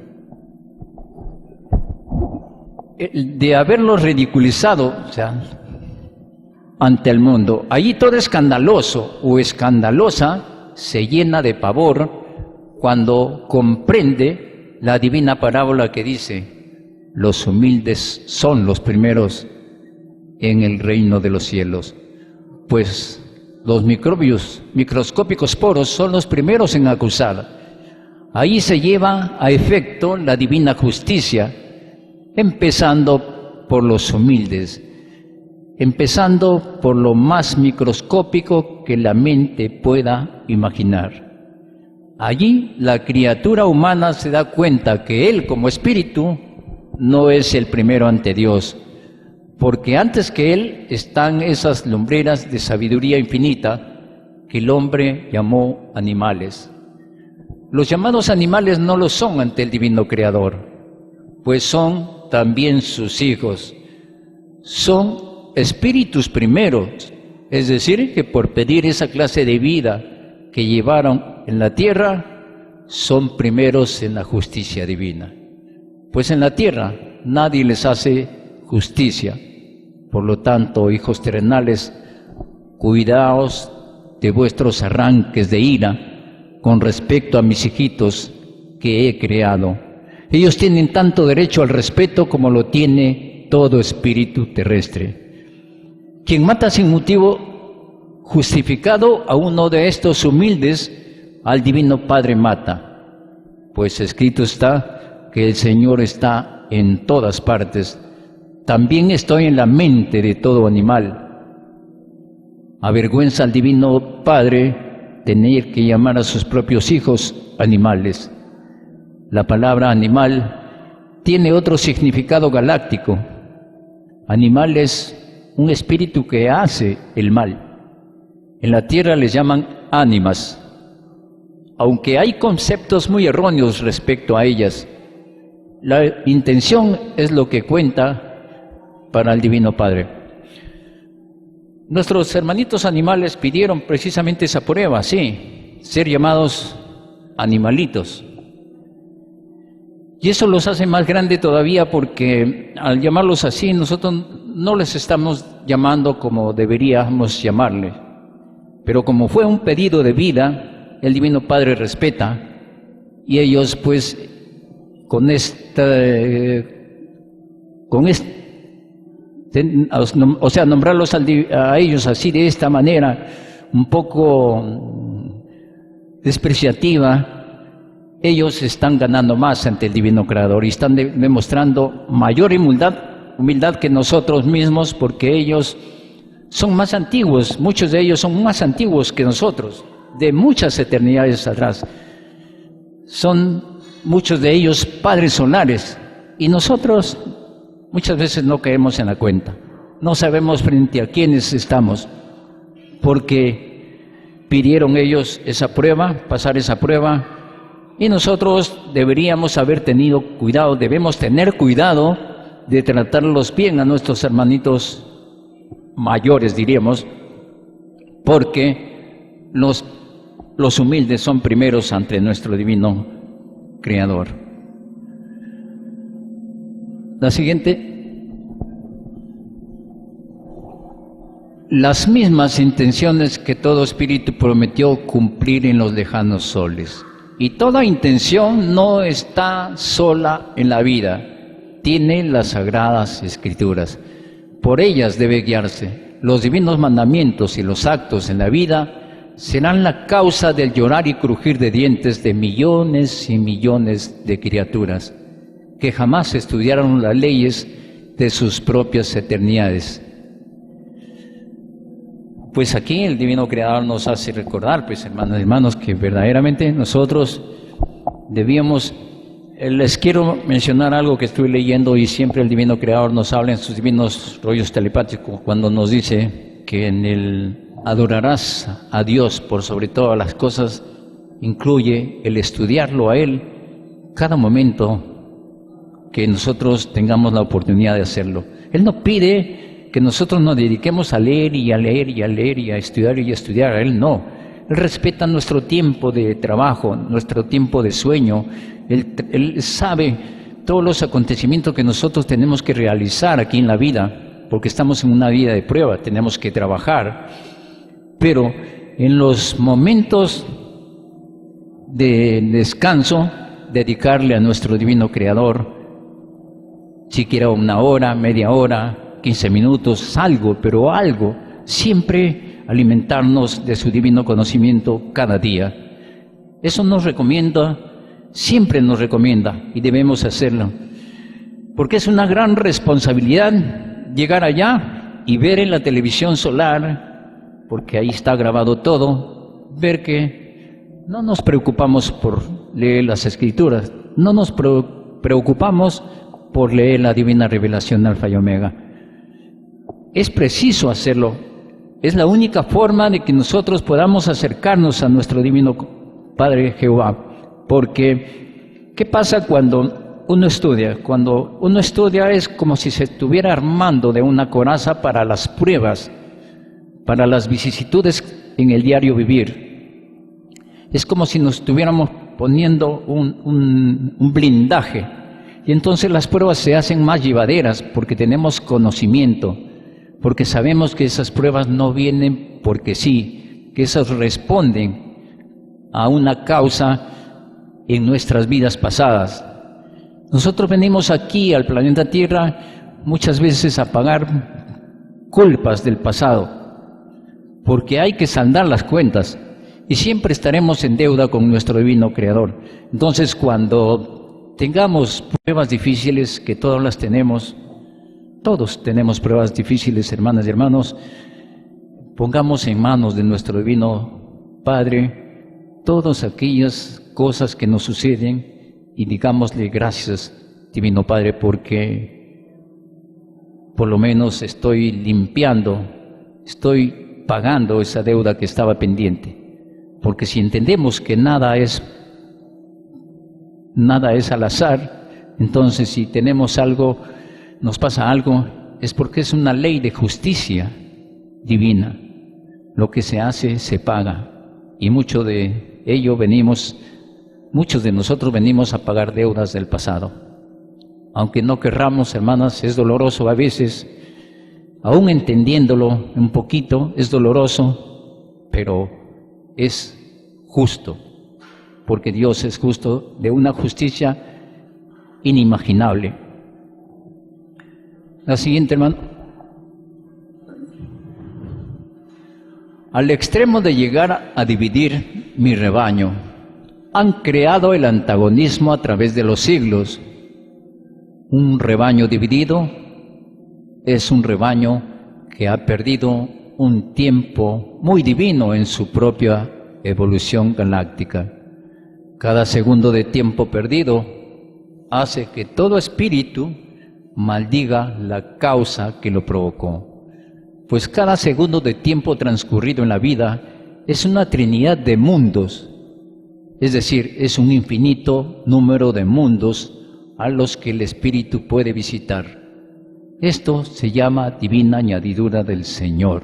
De haberlo ridiculizado, o sea, ante el mundo, allí todo escandaloso o escandalosa se llena de pavor cuando comprende la divina parábola que dice: los humildes son los primeros en el reino de los cielos. Pues los microscópicos poros son los primeros en acusar. Ahí se lleva a efecto la divina justicia, empezando por los humildes, empezando por lo más microscópico que la mente pueda imaginar. Allí la criatura humana se da cuenta que él, como espíritu, no es el primero ante Dios, porque antes que él están esas lumbreras de sabiduría infinita que el hombre llamó animales. Los llamados animales no lo son ante el Divino Creador, pues son también sus hijos. Son espíritus primeros, es decir, que por pedir esa clase de vida que llevaron en la tierra, son primeros en la justicia divina. Pues en la tierra nadie les hace justicia. Por lo tanto, hijos terrenales, cuidaos de vuestros arranques de ira con respecto a mis hijitos que he creado. Ellos tienen tanto derecho al respeto como lo tiene todo espíritu terrestre. Quien mata sin motivo justificado a uno de estos humildes, al Divino Padre mata, pues escrito está que el Señor está en todas partes. También estoy en la mente de todo animal. Avergüenza al Divino Padre tener que llamar a sus propios hijos animales. La palabra animal tiene otro significado galáctico. Animal es un espíritu que hace el mal. En la tierra les llaman ánimas, aunque hay conceptos muy erróneos respecto a ellas. La intención es lo que cuenta para el Divino Padre. Nuestros hermanitos animales pidieron precisamente esa prueba, sí, ser llamados animalitos. Y eso los hace más grandes todavía porque al llamarlos así, nosotros no les estamos llamando como deberíamos llamarles. Pero como fue un pedido de vida, el Divino Padre respeta y ellos pues nombrarlos a ellos así de esta manera, un poco despreciativa, ellos están ganando más ante el Divino Creador y están demostrando mayor humildad que nosotros mismos, porque ellos son más antiguos, muchos de ellos son más antiguos que nosotros, de muchas eternidades atrás. Son muchos de ellos padres solares y nosotros muchas veces no caemos en la cuenta. No sabemos frente a quiénes estamos, porque pidieron ellos esa prueba, pasar esa prueba, y nosotros deberíamos haber tenido cuidado, debemos tener cuidado de tratarlos bien a nuestros hermanitos mayores, diríamos, porque los humildes son primeros ante nuestro Divino Creador. La siguiente. Las mismas intenciones que todo espíritu prometió cumplir en los lejanos soles. Y toda intención no está sola en la vida, tiene las sagradas escrituras. Por ellas debe guiarse. Los divinos mandamientos y los actos en la vida serán la causa del llorar y crujir de dientes de millones y millones de criaturas que jamás estudiaron las leyes de sus propias eternidades. Pues aquí el Divino Creador nos hace recordar, pues hermanos, que verdaderamente nosotros debíamos. Les quiero mencionar algo que estoy leyendo y siempre el Divino Creador nos habla en sus divinos rollos telepáticos cuando nos dice que en el adorarás a Dios por sobre todas las cosas, incluye el estudiarlo a Él cada momento que nosotros tengamos la oportunidad de hacerlo. Él no pide que nosotros nos dediquemos a leer y a leer y a leer y a estudiar a Él, no. Él respeta nuestro tiempo de trabajo, nuestro tiempo de sueño. Él sabe todos los acontecimientos que nosotros tenemos que realizar aquí en la vida, porque estamos en una vida de prueba, tenemos que trabajar. Pero en los momentos de descanso, dedicarle a nuestro Divino Creador, siquiera una hora, media hora, 15 minutos, algo, pero algo, siempre alimentarnos de su divino conocimiento cada día. Eso nos recomienda, siempre nos recomienda, y debemos hacerlo, porque es una gran responsabilidad llegar allá y ver en la televisión solar, porque ahí está grabado todo, ver que no nos preocupamos por leer las Escrituras, no nos preocupamos por leer la divina revelación Alfa y Omega. Es preciso hacerlo. Es la única forma de que nosotros podamos acercarnos a nuestro Divino Padre Jehová. Porque, ¿qué pasa cuando uno estudia? Cuando uno estudia es como si se estuviera armando de una coraza para las pruebas, para las vicisitudes en el diario vivir. Es como si nos estuviéramos poniendo un blindaje. Y entonces las pruebas se hacen más llevaderas porque tenemos conocimiento. Porque sabemos que esas pruebas no vienen porque sí, que esas responden a una causa en nuestras vidas pasadas. Nosotros venimos aquí al planeta Tierra muchas veces a pagar culpas del pasado, porque hay que saldar las cuentas y siempre estaremos en deuda con nuestro Divino Creador. Entonces, cuando tengamos pruebas difíciles, que todas las tenemos, todos tenemos pruebas difíciles, hermanas y hermanos, pongamos en manos de nuestro Divino Padre, todas aquellas cosas que nos suceden y digámosle gracias, Divino Padre, porque por lo menos estoy limpiando, estoy pagando esa deuda que estaba pendiente. Porque si entendemos que nada es al azar, entonces si tenemos algo, nos pasa algo, es porque es una ley de justicia divina. Lo que se hace, se paga. Y mucho de ello muchos de nosotros venimos a pagar deudas del pasado. Aunque no querramos, hermanas, es doloroso a veces, aún entendiéndolo un poquito, es doloroso, pero es justo, porque Dios es justo, de una justicia inimaginable. La siguiente, hermano. Al extremo de llegar a dividir mi rebaño, han creado el antagonismo a través de los siglos. Un rebaño dividido es un rebaño que ha perdido un tiempo muy divino en su propia evolución galáctica. Cada segundo de tiempo perdido hace que todo espíritu maldiga la causa que lo provocó. Pues cada segundo de tiempo transcurrido en la vida es una trinidad de mundos, es decir, es un infinito número de mundos a los que el espíritu puede visitar. Esto se llama divina añadidura del Señor.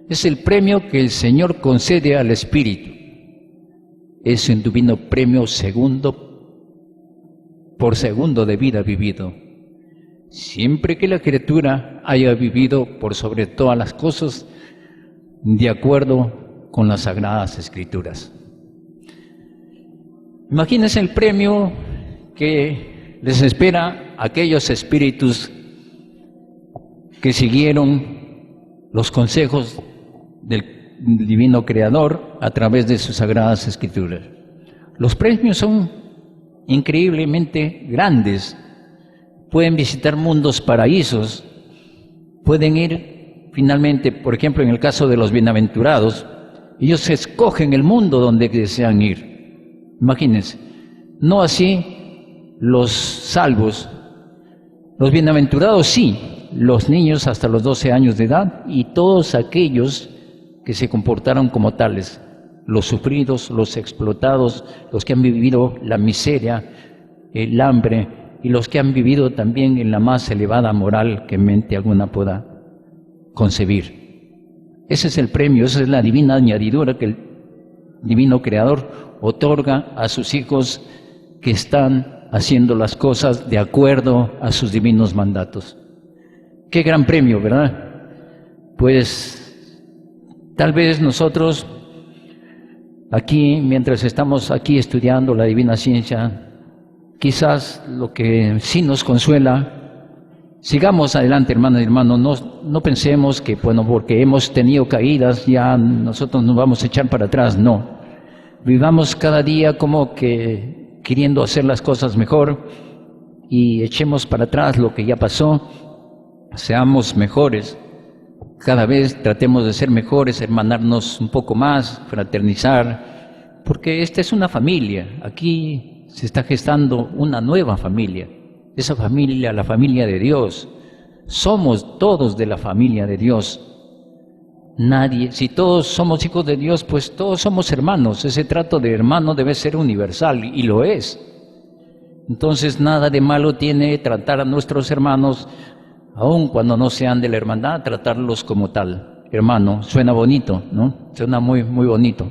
Es el premio que el Señor concede al espíritu. Es un divino premio segundo por segundo de vida vivido. Siempre que la criatura haya vivido por sobre todas las cosas de acuerdo con las Sagradas Escrituras. Imagínense el premio que les espera a aquellos espíritus que siguieron los consejos del Divino Creador a través de sus Sagradas Escrituras. Los premios son increíblemente grandes. Pueden visitar mundos paraísos, pueden ir finalmente, por ejemplo, en el caso de los bienaventurados, ellos escogen el mundo donde desean ir. Imagínense, no así los salvos. Los bienaventurados sí, los niños hasta los 12 años de edad y todos aquellos que se comportaron como tales, los sufridos, los explotados, los que han vivido la miseria, el hambre, y los que han vivido también en la más elevada moral que mente alguna pueda concebir. Ese es el premio, esa es la divina añadidura que el Divino Creador otorga a sus hijos que están haciendo las cosas de acuerdo a sus divinos mandatos. Qué gran premio, ¿verdad? Pues tal vez nosotros aquí, mientras estamos aquí estudiando la divina ciencia, quizás lo que sí nos consuela, sigamos adelante, hermanas y hermanos, no pensemos que, bueno, porque hemos tenido caídas, ya nosotros nos vamos a echar para atrás, no. Vivamos cada día como que queriendo hacer las cosas mejor y echemos para atrás lo que ya pasó, seamos mejores, cada vez tratemos de ser mejores, hermanarnos un poco más, fraternizar, porque esta es una familia, aquí se está gestando una nueva familia, esa familia, la familia de Dios. Somos todos de la familia de Dios. Nadie, si todos somos hijos de Dios, pues todos somos hermanos. Ese trato de hermano debe ser universal, y lo es. Entonces nada de malo tiene tratar a nuestros hermanos, aun cuando no sean de la hermandad, tratarlos como tal. Hermano, suena bonito, ¿no? Suena muy, muy bonito.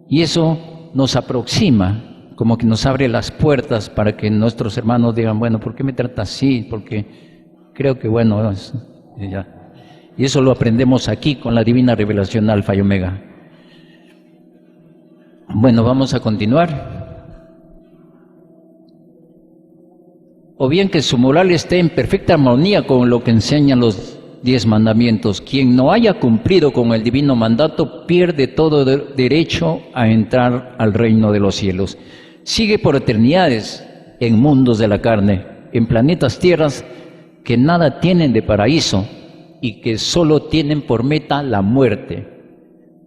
Y eso nos aproxima, como que nos abre las puertas para que nuestros hermanos digan, bueno, ¿por qué me trata así? Porque creo que, bueno, ya. Y eso lo aprendemos aquí con la divina revelación Alfa y Omega. Bueno, vamos a continuar. O bien que su moral esté en perfecta armonía con lo que enseñan los 10 mandamientos. Quien no haya cumplido con el divino mandato pierde todo derecho a entrar al reino de los cielos. Sigue por eternidades en mundos de la carne, en planetas tierras que nada tienen de paraíso y que solo tienen por meta la muerte.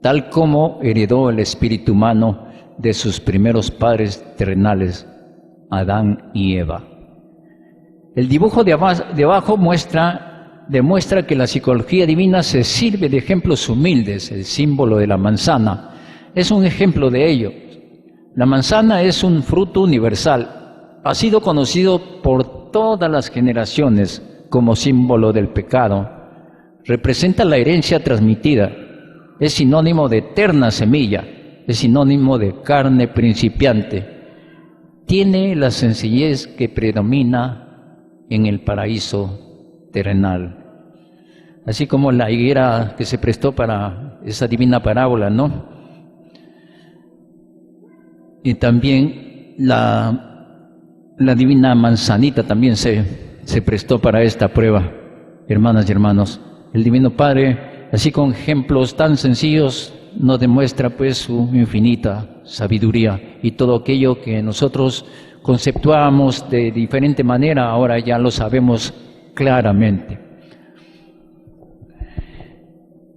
tal como heredó el espíritu humano de sus primeros padres terrenales, Adán y Eva. El dibujo de abajo demuestra que la psicología divina se sirve de ejemplos humildes. El símbolo de la manzana es un ejemplo de ello. La manzana es un fruto universal. Ha sido conocido por todas las generaciones como símbolo del pecado. Representa la herencia transmitida. Es sinónimo de eterna semilla. Es sinónimo de carne principiante. Tiene la sencillez que predomina en el paraíso terrenal. Así como la higuera que se prestó para esa divina parábola, ¿no? Y también la divina manzanita también se prestó para esta prueba, hermanas y hermanos. El Divino Padre, así con ejemplos tan sencillos, nos demuestra pues su infinita sabiduría, y todo aquello que nosotros conceptuábamos de diferente manera, ahora ya lo sabemos claramente.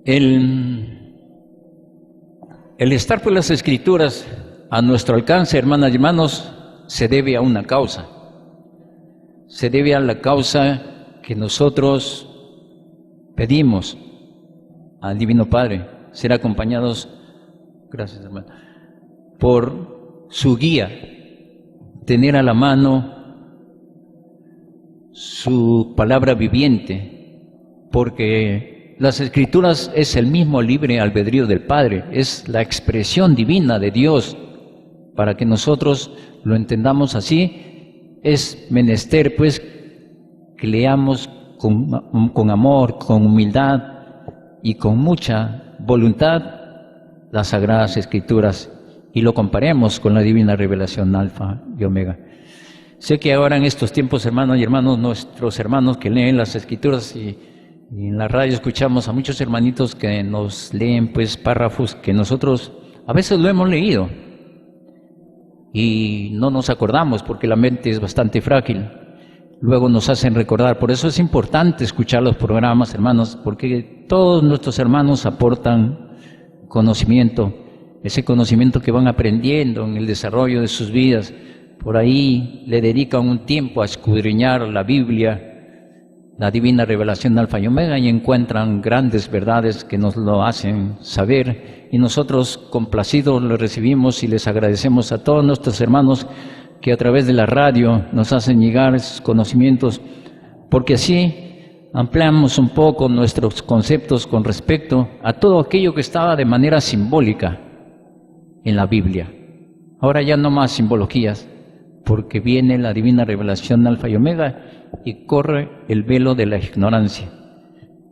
El estar por las Escrituras a nuestro alcance, hermanas y hermanos, se debe a una causa. Se debe a la causa que nosotros pedimos al Divino Padre, ser acompañados, gracias hermano, por su guía, tener a la mano su palabra viviente, porque las Escrituras es el mismo libre albedrío del Padre, es la expresión divina de Dios. Para que nosotros lo entendamos así, es menester pues que leamos con amor, con humildad y con mucha voluntad las Sagradas Escrituras, y lo comparemos con la divina revelación Alfa y Omega. Sé que ahora en estos tiempos, hermanos y hermanos, nuestros hermanos que leen las Escrituras, y en la radio escuchamos a muchos hermanitos que nos leen pues párrafos que nosotros a veces lo hemos leído y no nos acordamos porque la mente es bastante frágil. Luego nos hacen recordar. Por eso es importante escuchar los programas, hermanos, porque todos nuestros hermanos aportan conocimiento, ese conocimiento que van aprendiendo en el desarrollo de sus vidas. Por ahí le dedican un tiempo a escudriñar la Biblia, la divina revelación Alfa y Omega, y encuentran grandes verdades que nos lo hacen saber, y nosotros complacidos lo recibimos y les agradecemos a todos nuestros hermanos que a través de la radio nos hacen llegar esos conocimientos, porque así ampliamos un poco nuestros conceptos con respecto a todo aquello que estaba de manera simbólica en la Biblia. Ahora ya no más simbologías, porque viene la divina revelación Alfa y Omega y corre el velo de la ignorancia.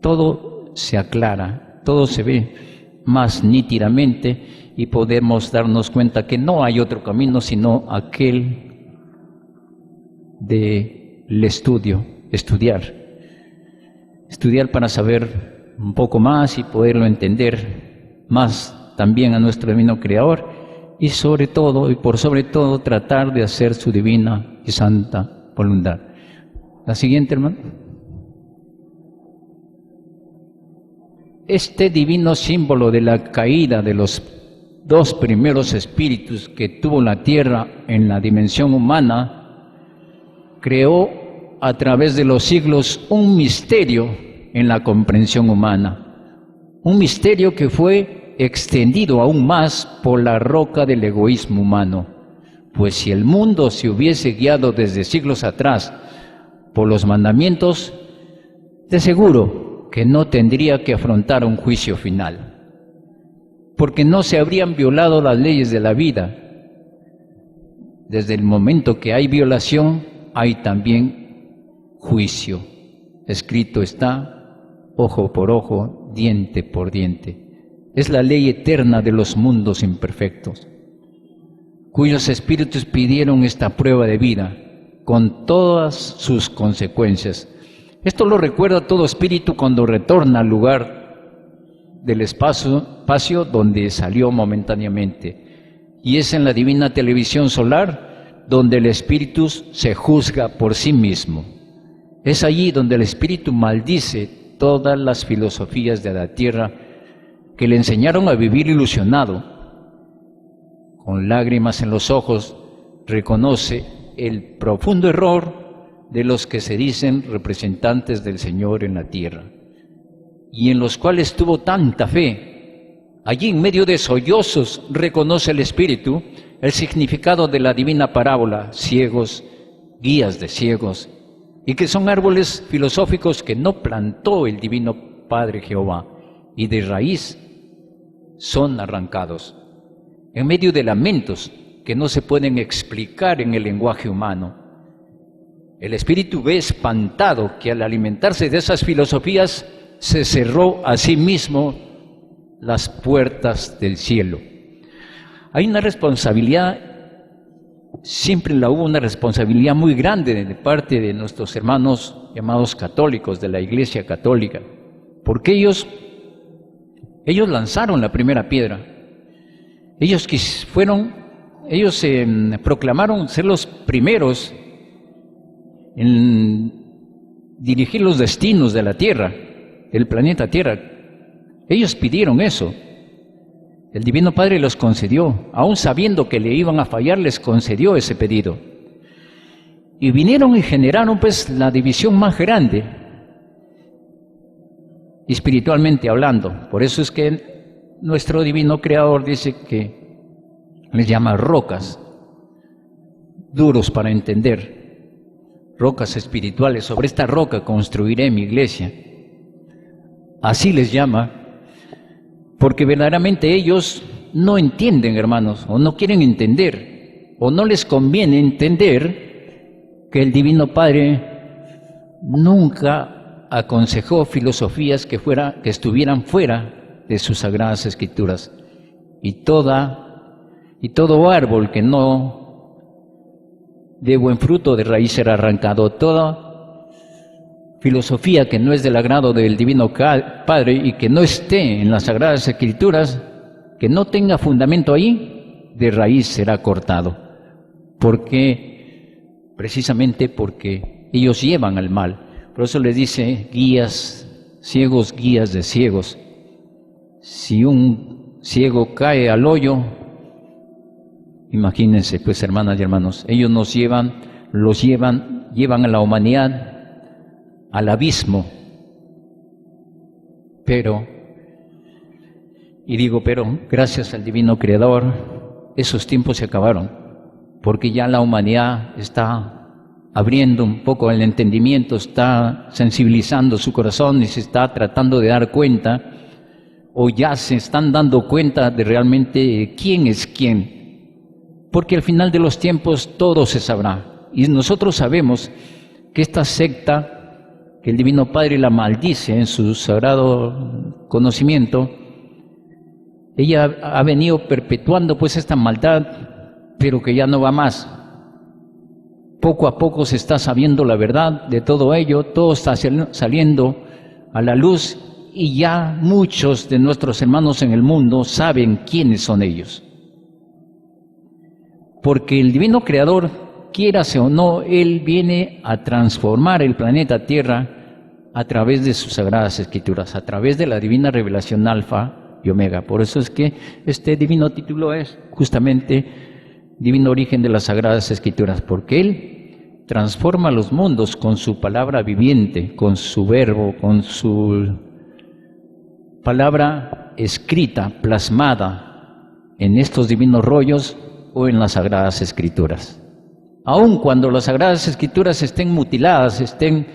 Todo se aclara, todo se ve más nítidamente y podemos darnos cuenta que no hay otro camino sino aquel del estudio, estudiar para saber un poco más y poderlo entender más también a nuestro divino Creador, y sobre todo, y por sobre todo, tratar de hacer su divina y santa voluntad. La siguiente, hermano. Este divino símbolo de la caída de los dos primeros espíritus que tuvo la tierra en la dimensión humana, creó a través de los siglos un misterio en la comprensión humana, un misterio que fue extendido aún más por la roca del egoísmo humano, pues si el mundo se hubiese guiado desde siglos atrás por los mandamientos, de seguro que no tendría que afrontar un juicio final, porque no se habrían violado las leyes de la vida. Desde el momento que hay violación, hay también juicio. Escrito está, ojo por ojo, diente por diente. Es la ley eterna de los mundos imperfectos, cuyos espíritus pidieron esta prueba de vida, con todas sus consecuencias. Esto lo recuerda todo espíritu cuando retorna al lugar del espacio donde salió momentáneamente. Y es en la divina televisión solar donde el espíritu se juzga por sí mismo. Es allí donde el espíritu maldice todas las filosofías de la tierra que le enseñaron a vivir ilusionado, con lágrimas en los ojos, reconoce el profundo error de los que se dicen representantes del Señor en la tierra, y en los cuales tuvo tanta fe. Allí, en medio de sollozos, reconoce el Espíritu el significado de la divina parábola, ciegos, guías de ciegos, y que son árboles filosóficos que no plantó el Divino Padre Jehová, y de raíz son arrancados. En medio de lamentos que no se pueden explicar en el lenguaje humano, el Espíritu ve espantado que al alimentarse de esas filosofías se cerró a sí mismo las puertas del cielo. Hay una responsabilidad, siempre la hubo una responsabilidad muy grande de parte de nuestros hermanos llamados católicos, de la Iglesia Católica, porque ellos lanzaron la primera piedra. Ellos se proclamaron ser los primeros en dirigir los destinos de la Tierra, del planeta Tierra. Ellos pidieron eso. El Divino Padre los concedió, aún sabiendo que le iban a fallar, les concedió ese pedido. Y vinieron y generaron pues la división más grande, espiritualmente hablando. Por eso es que nuestro Divino Creador dice que les llama rocas, duros para entender, rocas espirituales. Sobre esta roca construiré mi iglesia. Así les llama, porque verdaderamente ellos no entienden, hermanos, o no quieren entender, o no les conviene entender que el Divino Padre nunca aconsejó filosofías que estuvieran fuera de sus sagradas escrituras, y todo árbol que no dé buen fruto de raíz será arrancado. Toda filosofía que no es del agrado del Divino Padre y que no esté en las Sagradas Escrituras, que no tenga fundamento ahí, de raíz será cortado. Precisamente porque ellos llevan al mal. Por eso les dice guías de ciegos. Si un ciego cae al hoyo, imagínense pues, hermanas y hermanos, ellos llevan a la humanidad al abismo. Pero gracias al Divino Creador, esos tiempos se acabaron, porque ya la humanidad está abriendo un poco el entendimiento, está sensibilizando su corazón y se está tratando de dar cuenta, o ya se están dando cuenta de realmente quién es quién, porque al final de los tiempos todo se sabrá. Y nosotros sabemos que esta secta, que el Divino Padre la maldice en su sagrado conocimiento, ella ha venido perpetuando pues esta maldad, pero que ya no va más. Poco a poco se está sabiendo la verdad de todo ello, todo está saliendo a la luz, y ya muchos de nuestros hermanos en el mundo saben quiénes son ellos. Porque el Divino Creador, quiérase o no, Él viene a transformar el planeta Tierra a través de sus Sagradas Escrituras, a través de la divina revelación Alfa y Omega. Por eso es que este divino título es justamente Divino Origen de las Sagradas Escrituras, porque Él transforma los mundos con su palabra viviente, con su verbo, con su palabra escrita, plasmada en estos divinos rollos o en las Sagradas Escrituras. Aun cuando las Sagradas Escrituras estén mutiladas, estén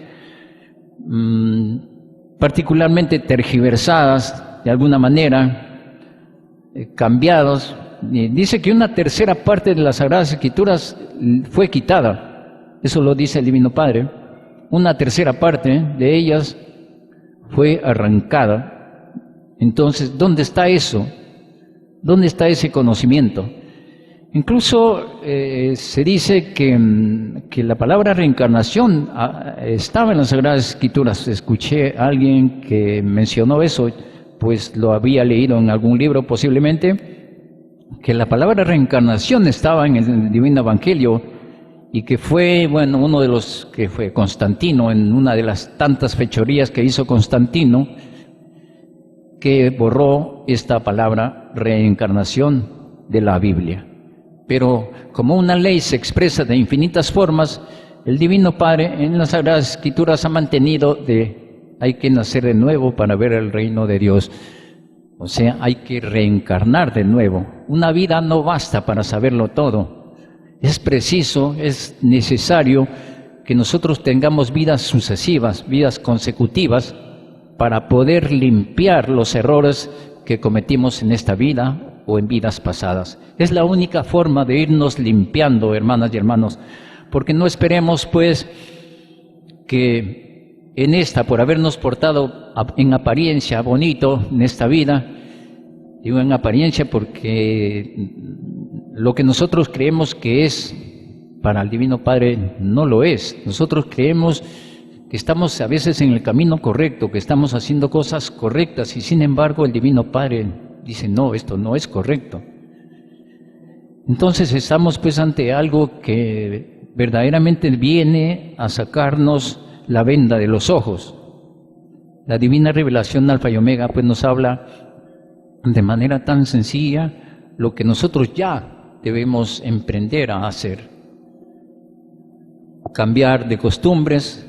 particularmente tergiversadas de alguna manera, cambiados, dice que una tercera parte de las Sagradas Escrituras fue quitada. Eso lo dice el Divino Padre. Una tercera parte de ellas fue arrancada. Entonces, ¿dónde está eso? ¿Dónde está ese conocimiento? Incluso se dice que la palabra reencarnación estaba en las Sagradas Escrituras. Escuché a alguien que mencionó eso, pues lo había leído en algún libro posiblemente, que la palabra reencarnación estaba en el Divino Evangelio, y que fue, uno de los que fue Constantino, en una de las tantas fechorías que hizo Constantino, que borró esta palabra reencarnación de la Biblia. Pero como una ley se expresa de infinitas formas, el Divino Padre en las Sagradas Escrituras ha mantenido hay que nacer de nuevo para ver el reino de Dios. O sea, hay que reencarnar de nuevo. Una vida no basta para saberlo todo. Es preciso, es necesario que nosotros tengamos vidas sucesivas, vidas consecutivas, para poder limpiar los errores que cometimos en esta vida o en vidas pasadas. Es la única forma de irnos limpiando, hermanas y hermanos, porque no esperemos pues que en esta, por habernos portado en apariencia bonito en esta vida, digo en apariencia porque lo que nosotros creemos que es para el Divino Padre no lo es. Nosotros creemos que estamos a veces en el camino correcto, que estamos haciendo cosas correctas y sin embargo el Divino Padre dice no, esto no es correcto. Entonces estamos pues ante algo que verdaderamente viene a sacarnos la venda de los ojos. La divina revelación Alfa y Omega pues nos habla de manera tan sencilla lo que nosotros ya debemos emprender a hacer. Cambiar de costumbres,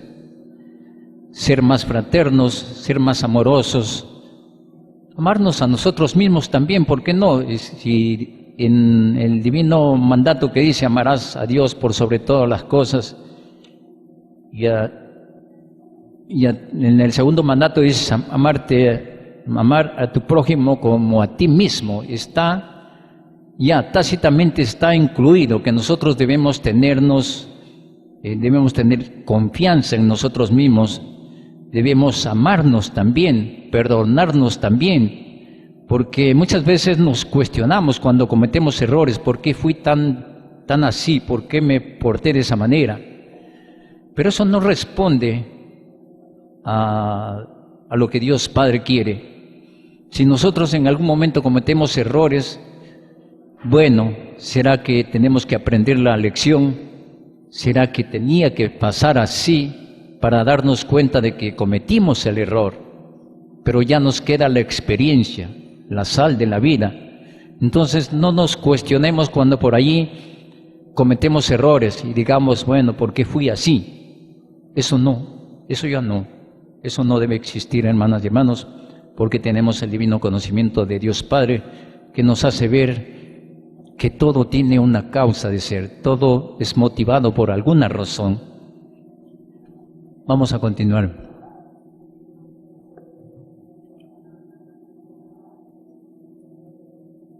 ser más fraternos, ser más amorosos, amarnos a nosotros mismos también, ¿por qué no? Si en el divino mandato que dice amarás a Dios por sobre todas las cosas, y en el segundo mandato dice amar a tu prójimo como a ti mismo, ya tácitamente está incluido que nosotros debemos tener confianza en nosotros mismos, debemos amarnos también, perdonarnos también, porque muchas veces nos cuestionamos cuando cometemos errores, ¿por qué fui tan así? ¿Por qué me porté de esa manera? Pero eso no responde a lo que Dios Padre quiere. Si nosotros en algún momento cometemos errores, bueno, ¿será que tenemos que aprender la lección? ¿Será que tenía que pasar así para darnos cuenta de que cometimos el error? Pero ya nos queda la experiencia, la sal de la vida. Entonces no nos cuestionemos cuando por allí cometemos errores y digamos, bueno, ¿por qué fui así? Eso no, eso ya no. Eso no debe existir, hermanas y hermanos, porque tenemos el divino conocimiento de Dios Padre que nos hace ver que todo tiene una causa de ser, todo es motivado por alguna razón. Vamos a continuar.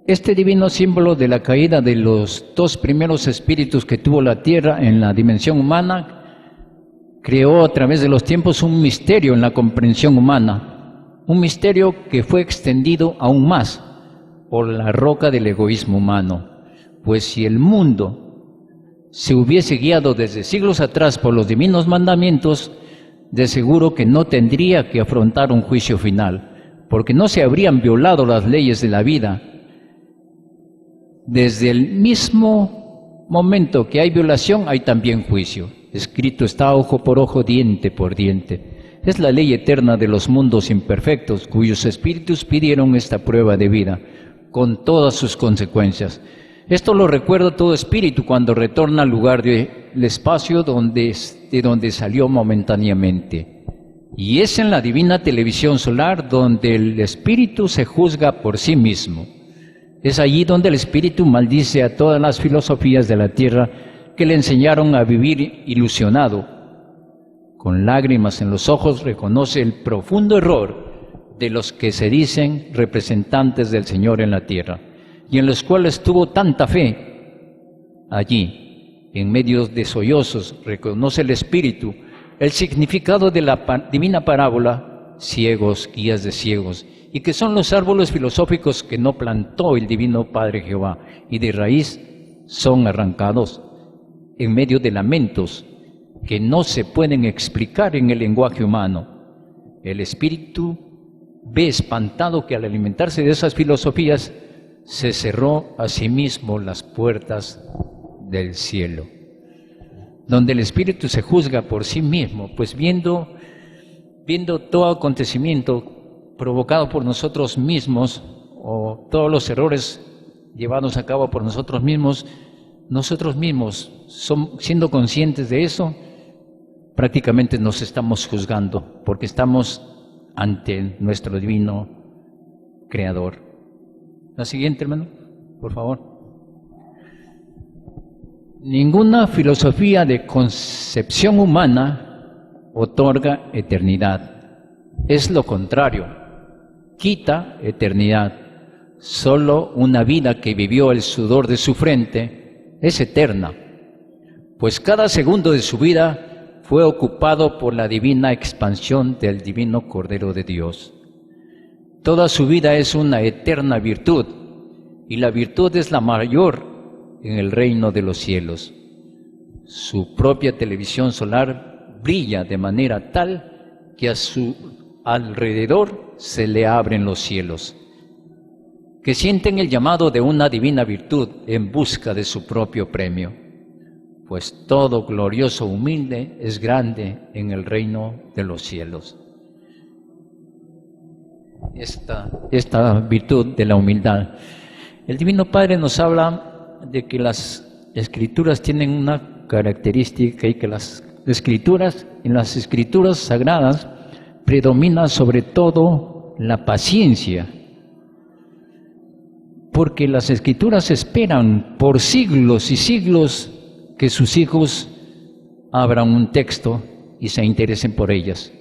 Este divino símbolo de la caída de los dos primeros espíritus que tuvo la tierra en la dimensión humana creó a través de los tiempos un misterio en la comprensión humana, un misterio que fue extendido aún más por la roca del egoísmo humano. Pues si el mundo se hubiese guiado desde siglos atrás por los divinos mandamientos, de seguro que no tendría que afrontar un juicio final, porque no se habrían violado las leyes de la vida. Desde el mismo momento que hay violación, hay también juicio. Escrito está ojo por ojo, diente por diente. Es la ley eterna de los mundos imperfectos, cuyos espíritus pidieron esta prueba de vida, con todas sus consecuencias. Esto lo recuerda todo espíritu cuando retorna al lugar del espacio de donde salió momentáneamente. Y es en la divina televisión solar donde el espíritu se juzga por sí mismo. Es allí donde el espíritu maldice a todas las filosofías de la tierra que le enseñaron a vivir ilusionado. Con lágrimas en los ojos reconoce el profundo error de los que se dicen representantes del Señor en la tierra, y en los cuales tuvo tanta fe. Allí, en medio de sollozos, reconoce el espíritu el significado de la divina parábola, ciegos, guías de ciegos, y que son los árboles filosóficos que no plantó el divino Padre Jehová, y de raíz son arrancados en medio de lamentos que no se pueden explicar en el lenguaje humano. El espíritu ve espantado que al alimentarse de esas filosofías se cerró a sí mismo las puertas del cielo, donde el espíritu se juzga por sí mismo, pues viendo todo acontecimiento provocado por nosotros mismos, o todos los errores llevados a cabo por nosotros mismos, siendo conscientes de eso, prácticamente nos estamos juzgando, porque estamos ante nuestro divino Creador. La siguiente, hermano, por favor. Ninguna filosofía de concepción humana otorga eternidad. Es lo contrario, quita eternidad. Solo una vida que vivió el sudor de su frente es eterna, pues cada segundo de su vida fue ocupado por la divina expansión del divino Cordero de Dios. Toda su vida es una eterna virtud, y la virtud es la mayor en el reino de los cielos. Su propia televisión solar brilla de manera tal que a su alrededor se le abren los cielos, que sienten el llamado de una divina virtud en busca de su propio premio, pues todo glorioso humilde es grande en el reino de los cielos. Esta virtud de la humildad. El Divino Padre nos habla de que las Escrituras tienen una característica, y que en las Escrituras sagradas predomina sobre todo la paciencia, porque las Escrituras esperan por siglos y siglos que sus hijos abran un texto y se interesen por ellas.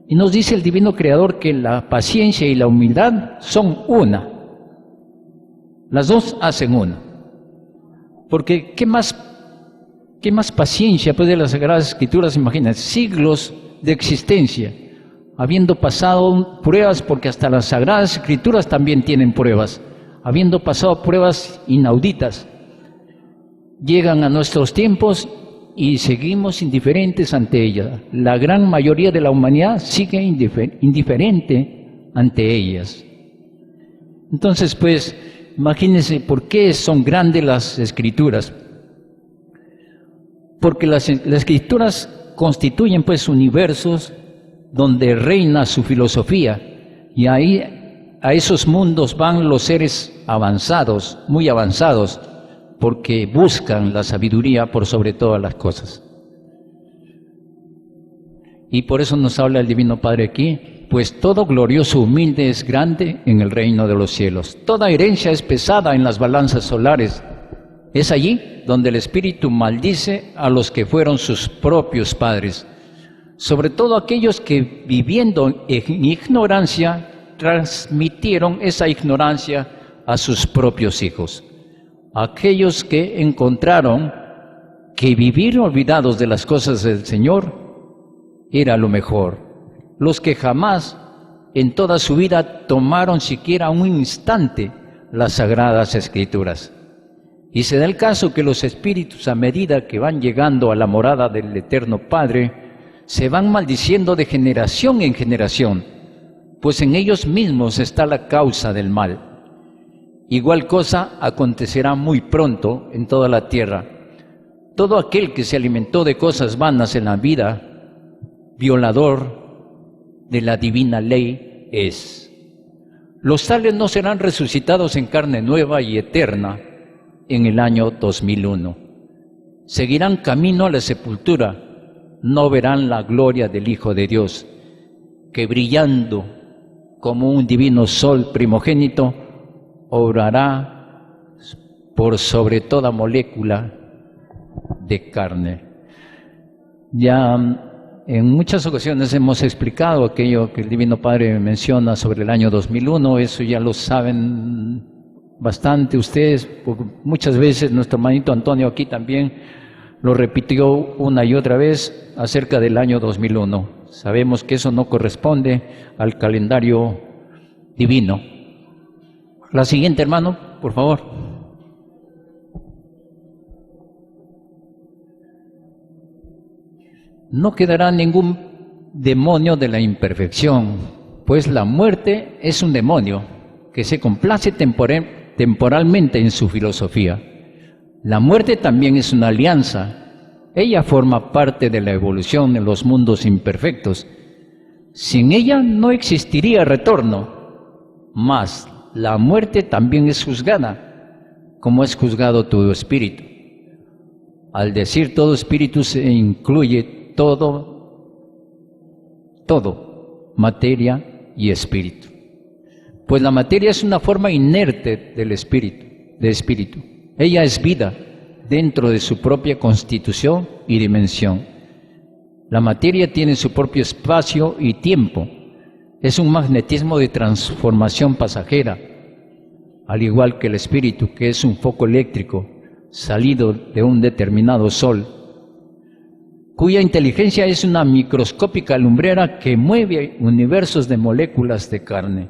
Y nos dice el Divino Creador que la paciencia y la humildad son una. Las dos hacen uno. Porque ¿qué más paciencia puede las Sagradas Escrituras? Imagínense, siglos de existencia, habiendo pasado pruebas, porque hasta las Sagradas Escrituras también tienen pruebas, habiendo pasado pruebas inauditas, llegan a nuestros tiempos y seguimos indiferentes ante ellas. La gran mayoría de la humanidad sigue indiferente ante ellas. Entonces, pues, imagínense por qué son grandes las Escrituras. Porque las Escrituras constituyen, pues, universos donde reina su filosofía, y ahí a esos mundos van los seres avanzados, muy avanzados, porque buscan la sabiduría por sobre todas las cosas. Y por eso nos habla el Divino Padre aquí, pues todo glorioso humilde es grande en el reino de los cielos. Toda herencia es pesada en las balanzas solares. Es allí donde el Espíritu maldice a los que fueron sus propios padres, sobre todo aquellos que, viviendo en ignorancia, transmitieron esa ignorancia a sus propios hijos. Aquellos que encontraron que vivir olvidados de las cosas del Señor era lo mejor. Los que jamás en toda su vida tomaron siquiera un instante las Sagradas Escrituras. Y se da el caso que los espíritus, a medida que van llegando a la morada del Eterno Padre, se van maldiciendo de generación en generación, pues en ellos mismos está la causa del mal. Igual cosa acontecerá muy pronto en toda la tierra. Todo aquel que se alimentó de cosas vanas en la vida, violador de la divina ley es. Los tales no serán resucitados en carne nueva y eterna en el año 2001. Seguirán camino a la sepultura, no verán la gloria del Hijo de Dios, que brillando como un divino sol primogénito, obrará por sobre toda molécula de carne. Ya en muchas ocasiones hemos explicado aquello que el Divino Padre menciona sobre el año 2001, eso ya lo saben bastante ustedes, porque muchas veces nuestro hermanito Antonio aquí también lo repitió una y otra vez acerca del año 2001. Sabemos que eso no corresponde al calendario divino. La siguiente, hermano, por favor. No quedará ningún demonio de la imperfección, pues la muerte es un demonio que se complace temporalmente en su filosofía. La muerte también es una alianza. Ella forma parte de la evolución en los mundos imperfectos. Sin ella no existiría retorno, mas la muerte también es juzgada, como es juzgado todo espíritu. Al decir todo espíritu se incluye todo, materia y espíritu. Pues la materia es una forma inerte del espíritu. Ella es vida dentro de su propia constitución y dimensión. La materia tiene su propio espacio y tiempo. Es un magnetismo de transformación pasajera, al igual que el espíritu, que es un foco eléctrico salido de un determinado sol, cuya inteligencia es una microscópica lumbrera que mueve universos de moléculas de carne.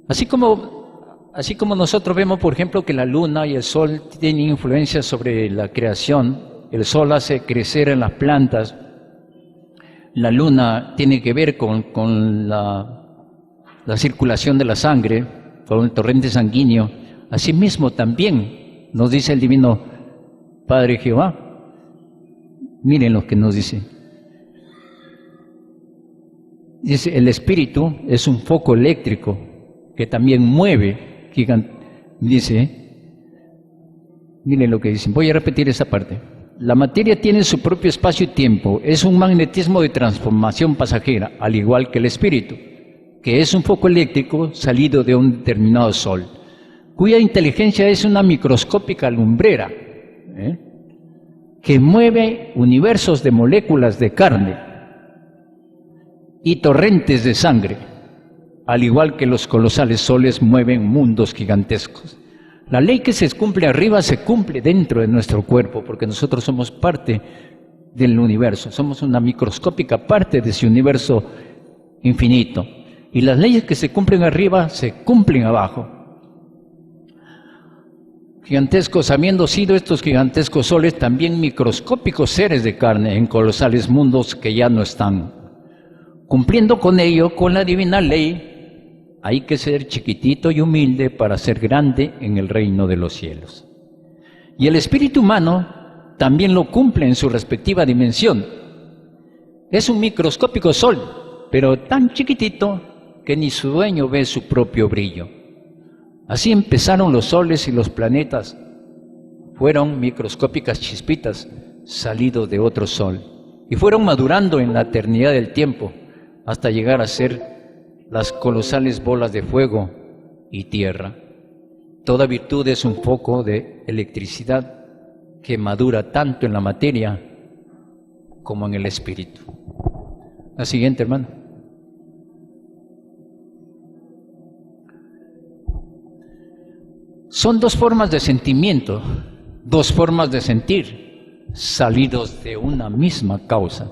Así como nosotros vemos, por ejemplo, que la luna y el sol tienen influencia sobre la creación. El sol hace crecer en las plantas, la luna tiene que ver con la circulación de la sangre, con el torrente sanguíneo. Asimismo también nos dice el Divino Padre Jehová. Miren lo que nos dice. Dice, el espíritu es un foco eléctrico que también mueve, dice, miren lo que dicen, voy a repetir esa parte. La materia tiene su propio espacio y tiempo, es un magnetismo de transformación pasajera, al igual que el espíritu, que es un foco eléctrico salido de un determinado sol, cuya inteligencia es una microscópica lumbrera, que mueve universos de moléculas de carne y torrentes de sangre, al igual que los colosales soles mueven mundos gigantescos. La ley que se cumple arriba se cumple dentro de nuestro cuerpo, porque nosotros somos parte del universo, somos una microscópica parte de ese universo infinito. Y las leyes que se cumplen arriba se cumplen abajo. Gigantescos, habiendo sido estos gigantescos soles también microscópicos seres de carne en colosales mundos que ya no están. Cumpliendo con ello, con la divina ley, hay que ser chiquitito y humilde para ser grande en el reino de los cielos. Y el espíritu humano también lo cumple en su respectiva dimensión. Es un microscópico sol, pero tan chiquitito que ni su dueño ve su propio brillo. Así empezaron los soles y los planetas. Fueron microscópicas chispitas salidos de otro sol y fueron madurando en la eternidad del tiempo hasta llegar a ser las colosales bolas de fuego y tierra. Toda virtud es un foco de electricidad que madura tanto en la materia como en el espíritu. La siguiente, hermano. Son dos formas de sentimiento, dos formas de sentir, salidos de una misma causa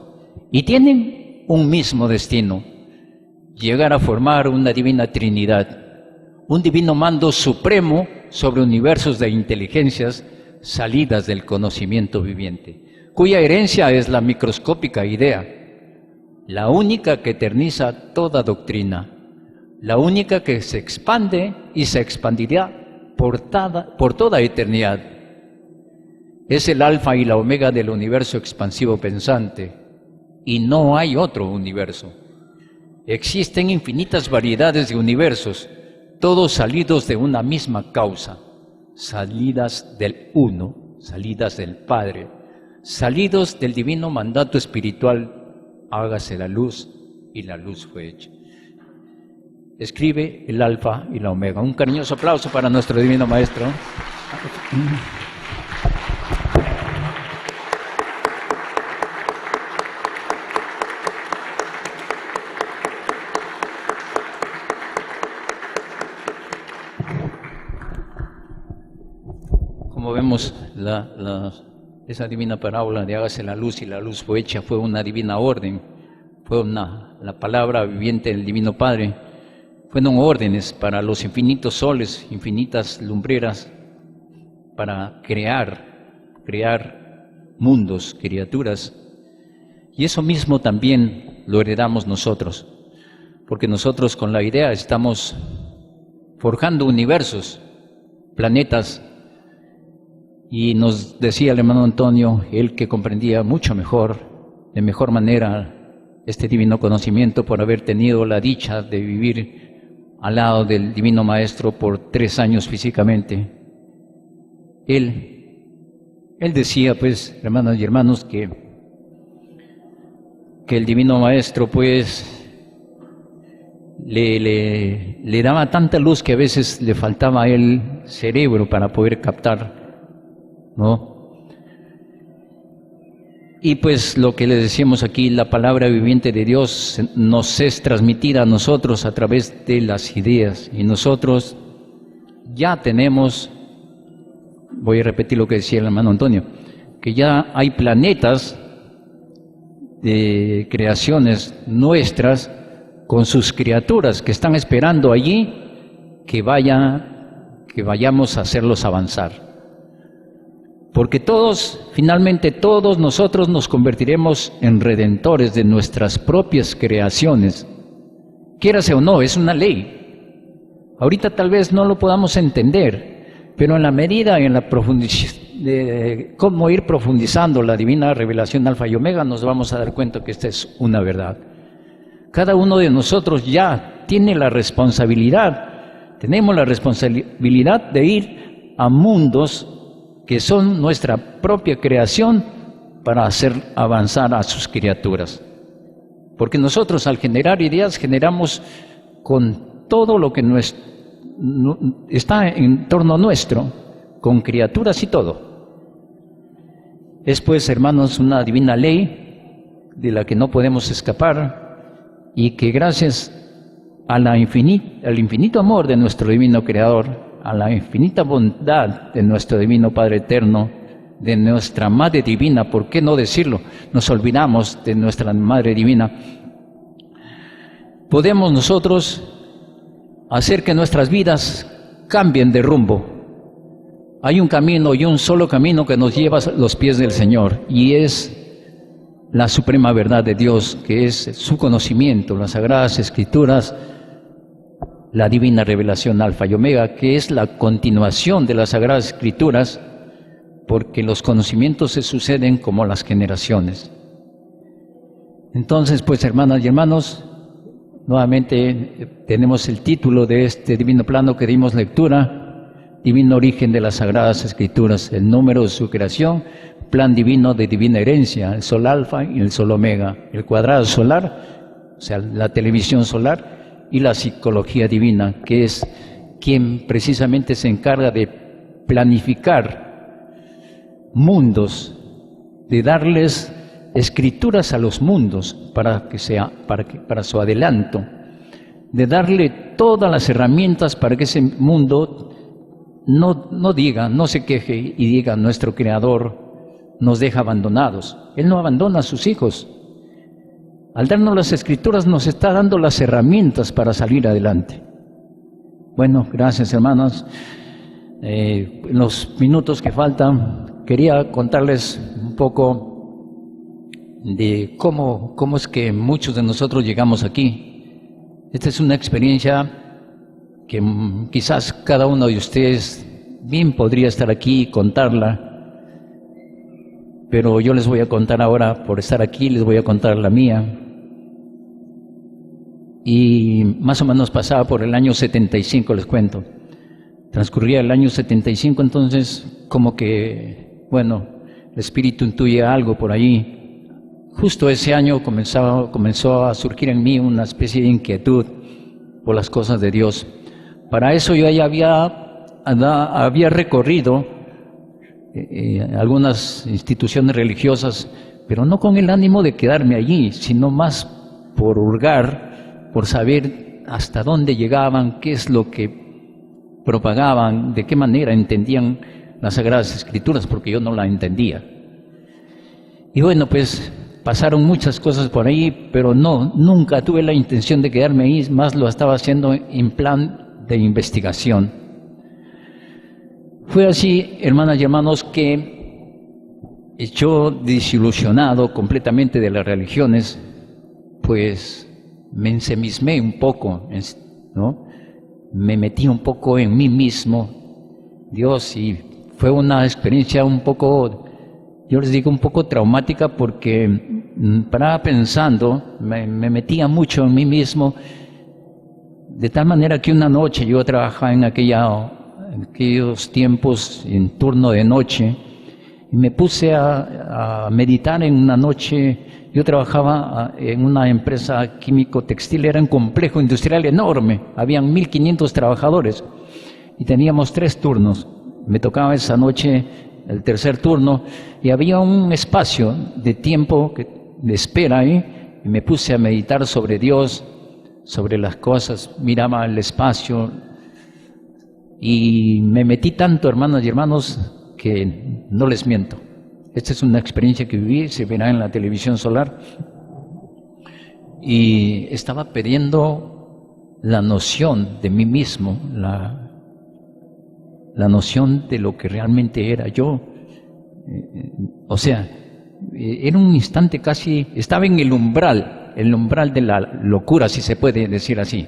y tienen un mismo destino: llegar a formar una divina Trinidad, un divino mando supremo sobre universos de inteligencias salidas del conocimiento viviente, cuya herencia es la microscópica idea, la única que eterniza toda doctrina, la única que se expande y se expandirá por toda eternidad. Es el alfa y la omega del universo expansivo pensante, y no hay otro universo. Existen infinitas variedades de universos, todos salidos de una misma causa, salidas del Uno, salidas del Padre, salidos del divino mandato espiritual: hágase la luz, y la luz fue hecha. Escribe el Alfa y la Omega. Un cariñoso aplauso para nuestro Divino Maestro. Como vemos, esa divina parábola de hágase la luz y la luz fue hecha fue una divina orden, fue la palabra viviente del Divino Padre. Fueron órdenes para los infinitos soles, infinitas lumbreras, para crear mundos, criaturas. Y eso mismo también lo heredamos nosotros, porque nosotros con la idea estamos forjando universos, planetas. Y nos decía el hermano Antonio, él que comprendía mucho mejor, de mejor manera, este divino conocimiento, por haber tenido la dicha de vivir al lado del Divino Maestro por 3 años físicamente. Él decía, pues, hermanas y hermanos, que el Divino Maestro, pues, le daba tanta luz que a veces le faltaba a él cerebro para poder captar, ¿no? Y pues lo que le decíamos aquí, la palabra viviente de Dios nos es transmitida a nosotros a través de las ideas, y nosotros ya tenemos, voy a repetir lo que decía el hermano Antonio, que ya hay planetas de creaciones nuestras con sus criaturas que están esperando allí que vayamos a hacerlos avanzar. Porque finalmente todos nosotros nos convertiremos en redentores de nuestras propias creaciones. Quiérase o no, es una ley. Ahorita tal vez no lo podamos entender, pero en la medida en la de cómo ir profundizando la divina revelación alfa y omega, nos vamos a dar cuenta que esta es una verdad. Cada uno de nosotros ya tiene la responsabilidad, tenemos la responsabilidad de ir a mundos que son nuestra propia creación para hacer avanzar a sus criaturas. Porque nosotros al generar ideas generamos con todo lo que está en torno nuestro, con criaturas y todo. Es pues, hermanos, una divina ley de la que no podemos escapar y que gracias al infinito amor de nuestro divino Creador, a la infinita bondad de nuestro divino Padre Eterno, de nuestra Madre Divina, ¿por qué no decirlo? Nos olvidamos de nuestra Madre Divina. Podemos nosotros hacer que nuestras vidas cambien de rumbo. Hay un camino y un solo camino que nos lleva a los pies del Señor, y es la suprema verdad de Dios, que es su conocimiento, las Sagradas Escrituras, la divina revelación alfa y omega, que es la continuación de las Sagradas Escrituras, porque los conocimientos se suceden como las generaciones. Entonces, pues, hermanas y hermanos, nuevamente tenemos el título de este divino plano que dimos lectura: Divino origen de las Sagradas Escrituras, el número de su creación, plan divino de divina herencia, el sol alfa y el sol omega, el cuadrado solar, o sea, la televisión solar, y la psicología divina, que es quien precisamente se encarga de planificar mundos, de darles escrituras a los mundos para su adelanto, de darle todas las herramientas para que ese mundo no se queje y diga: nuestro Creador nos deja abandonados. Él no abandona a sus hijos. Al darnos las Escrituras nos está dando las herramientas para salir adelante. Bueno, gracias, hermanos. En los minutos que faltan, quería contarles un poco de cómo es que muchos de nosotros llegamos aquí. Esta es una experiencia que quizás cada uno de ustedes bien podría estar aquí y contarla, pero yo les voy a contar ahora, por estar aquí, les voy a contar la mía. Y más o menos pasaba por el año 75, les cuento. Transcurría el año 75, entonces como que, bueno, el espíritu intuye algo por ahí. Justo ese año comenzó a surgir en mí una especie de inquietud por las cosas de Dios. Para eso yo ya había recorrido algunas instituciones religiosas, pero no con el ánimo de quedarme allí, sino más por hurgar, por saber hasta dónde llegaban, qué es lo que propagaban, de qué manera entendían las Sagradas Escrituras, porque yo no la entendía. Y bueno, pues pasaron muchas cosas por ahí, pero nunca tuve la intención de quedarme ahí, más lo estaba haciendo en plan de investigación. Fue así, hermanas y hermanos, que yo, desilusionado completamente de las religiones, pues me ensimismé un poco, ¿no? Me metí un poco en mí mismo, Dios, y fue una experiencia un poco, yo les digo, un poco traumática, porque paraba pensando, me metía mucho en mí mismo, de tal manera que una noche yo trabajaba en aquellos tiempos en turno de noche, y me puse a meditar en una noche. Yo trabajaba en una empresa químico-textil, era un complejo industrial enorme, habían 1500 trabajadores y teníamos 3 turnos. Me tocaba esa noche el tercer turno y había un espacio de tiempo de espera ahí, y me puse a meditar sobre Dios, sobre las cosas, miraba el espacio y me metí tanto, hermanas y hermanos, que no les miento. Esta es una experiencia que viví, se verá en la televisión solar, y estaba perdiendo la noción de mí mismo, la noción de lo que realmente era yo. O sea, era un instante casi, estaba en el umbral de la locura, si se puede decir así.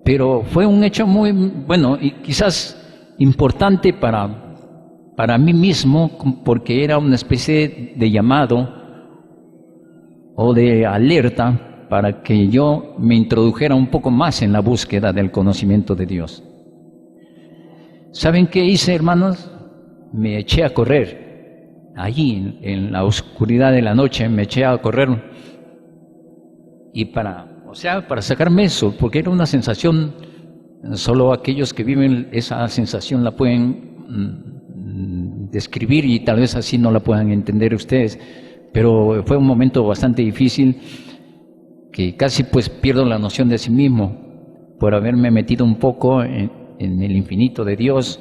Pero fue un hecho muy, bueno, y quizás importante para mí mismo, porque era una especie de llamado o de alerta para que yo me introdujera un poco más en la búsqueda del conocimiento de Dios. ¿Saben qué hice, hermanos? Me eché a correr. Allí, en la oscuridad de la noche, me eché a correr. Y para sacarme eso, porque era una sensación, solo aquellos que viven esa sensación la pueden describir, y tal vez así no la puedan entender ustedes, pero fue un momento bastante difícil, que casi pues pierdo la noción de sí mismo por haberme metido un poco en el infinito de Dios,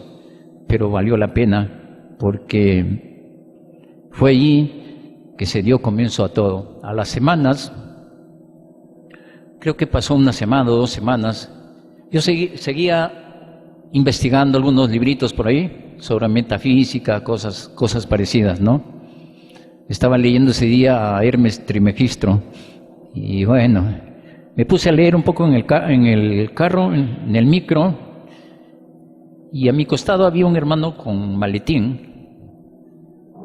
pero valió la pena, porque fue allí que se dio comienzo a todo. A las semanas, creo que pasó una semana o 2 semanas, yo seguía investigando algunos libritos por ahí sobre metafísica, cosas parecidas, ¿no? Estaba leyendo ese día a Hermes Trismegisto, y bueno, me puse a leer un poco en el carro, en el micro, y a mi costado había un hermano con maletín.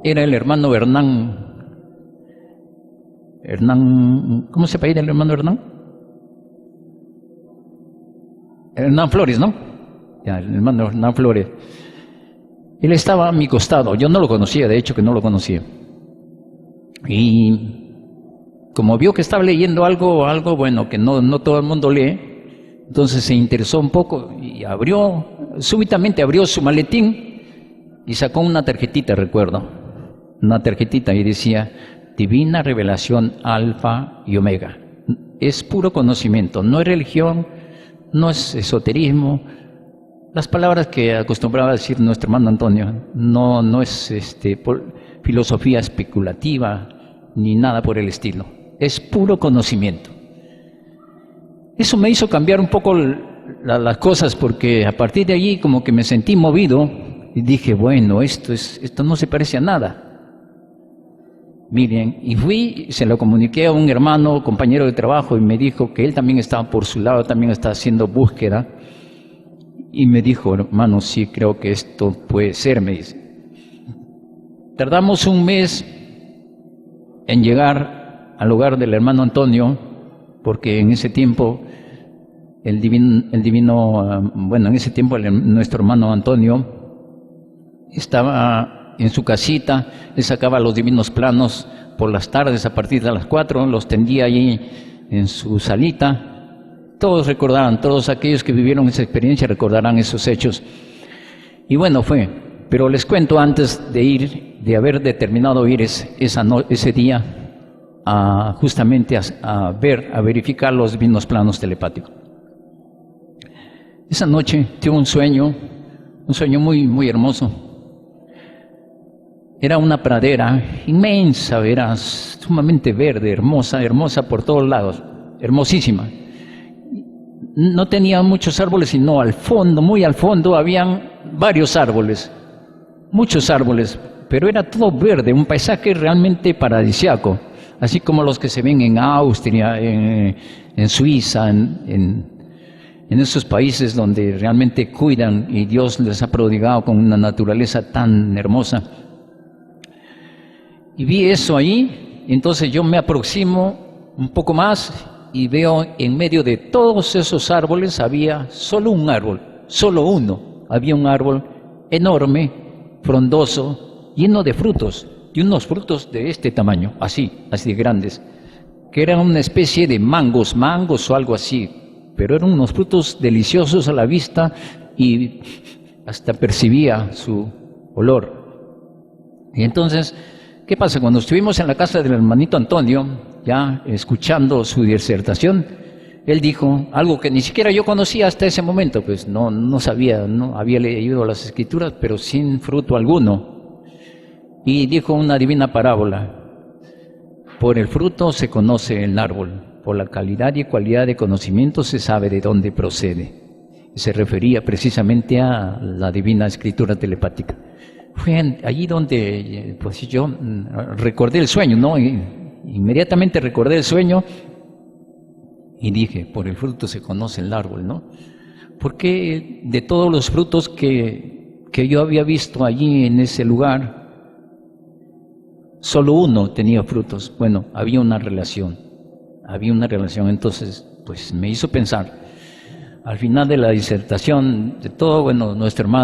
Era el hermano Hernán, ¿cómo se apellida el hermano Hernán? Hernán Flores, ¿no? Ya, el hermano Hernán Flores. Él estaba a mi costado, yo no lo conocía, de hecho que no lo conocía. Y como vio que estaba leyendo algo bueno, que no todo el mundo lee, entonces se interesó un poco y súbitamente abrió su maletín y sacó una tarjetita, recuerdo, una tarjetita, y decía: Divina Revelación Alfa y Omega. Es puro conocimiento, no es religión, no es esoterismo. Las palabras que acostumbraba a decir nuestro hermano Antonio, no es filosofía especulativa ni nada por el estilo, es puro conocimiento. Eso me hizo cambiar un poco las cosas, porque a partir de allí como que me sentí movido y dije, bueno, esto no se parece a nada. Miren, y fui, se lo comuniqué a un hermano, compañero de trabajo, y me dijo que él también estaba por su lado, también está haciendo búsqueda, y me dijo: hermano, sí, creo que esto puede ser, me dice. Tardamos un mes en llegar al hogar del hermano Antonio, porque en ese tiempo nuestro hermano Antonio estaba en su casita, él sacaba los divinos planos por las tardes a partir de las 4, los tendía allí en su salita. Todos recordarán, todos aquellos que vivieron esa experiencia recordarán esos hechos. Y bueno, pero les cuento, antes de haber determinado ir ese día justamente a verificar los divinos planos telepáticos. Esa noche tuve un sueño muy, muy hermoso. Era una pradera inmensa, era sumamente verde, hermosa por todos lados, hermosísima. No tenía muchos árboles, sino al fondo, muy al fondo, habían varios árboles, muchos árboles, pero era todo verde, un paisaje realmente paradisíaco, así como los que se ven en Austria, en Suiza, en esos países donde realmente cuidan y Dios les ha prodigado con una naturaleza tan hermosa. Y vi eso ahí, Entonces yo me aproximo un poco más y veo en medio de todos esos árboles había solo un árbol, solo uno. Había un árbol enorme, frondoso, lleno de frutos, y unos frutos de este tamaño, así de grandes, que eran una especie de mangos o algo así, pero eran unos frutos deliciosos a la vista y hasta percibía su olor. Y entonces, ¿qué pasa? Cuando estuvimos en la casa del hermanito Antonio, ya escuchando su disertación, él dijo algo que ni siquiera yo conocía hasta ese momento, pues no sabía, no había leído las escrituras, pero sin fruto alguno. Y dijo una divina parábola: por el fruto se conoce el árbol, por la calidad y cualidad de conocimiento se sabe de dónde procede. Se refería precisamente a la divina escritura telepática. Fue allí donde pues yo recordé el sueño, ¿no? Inmediatamente recordé el sueño y dije, por el fruto se conoce el árbol, ¿no? Porque de todos los frutos que yo había visto allí en ese lugar, solo uno tenía frutos. Bueno, había una relación, entonces pues me hizo pensar. Al final de la disertación, de todo, bueno,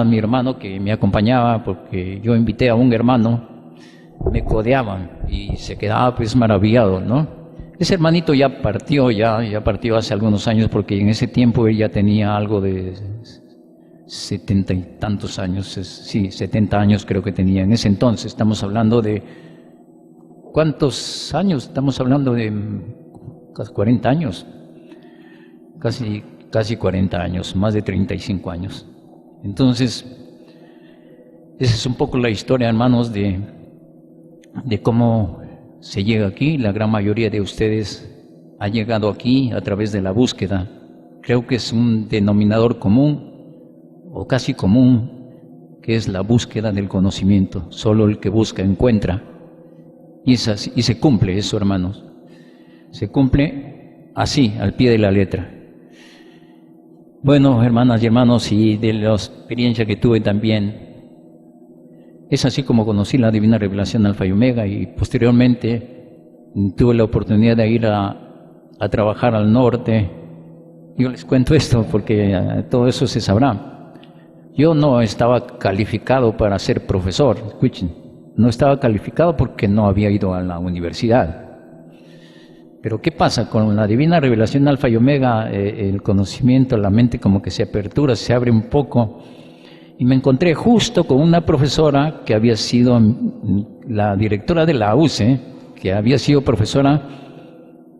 mi hermano que me acompañaba, porque yo invité a un hermano, me codeaban y se quedaba pues maravillado, ¿no? Ese hermanito ya partió hace algunos años, porque en ese tiempo él ya tenía algo de 70 y tantos años, sí, 70 años creo que tenía en ese entonces. Estamos hablando de, ¿cuántos años? Estamos hablando de casi 40 años, casi 40 años, más de 35 años. Entonces, esa es un poco la historia, hermanos, de cómo se llega aquí. La gran mayoría de ustedes ha llegado aquí a través de la búsqueda. Creo que es un denominador común, o casi común, que es la búsqueda del conocimiento. Solo el que busca encuentra. Y se cumple eso, hermanos. Se cumple así, al pie de la letra. Bueno, hermanas y hermanos, y de la experiencia que tuve también, es así como conocí la divina revelación Alfa y Omega, y posteriormente tuve la oportunidad de ir a trabajar al norte. Yo les cuento esto porque todo eso se sabrá. Yo no estaba calificado para ser profesor, escuchen, no estaba calificado porque no había ido a la universidad. Pero ¿qué pasa? Con la divina revelación Alfa y Omega, el conocimiento, la mente como que se apertura, se abre un poco. Y me encontré justo con una profesora que había sido la directora de la UCE, que había sido profesora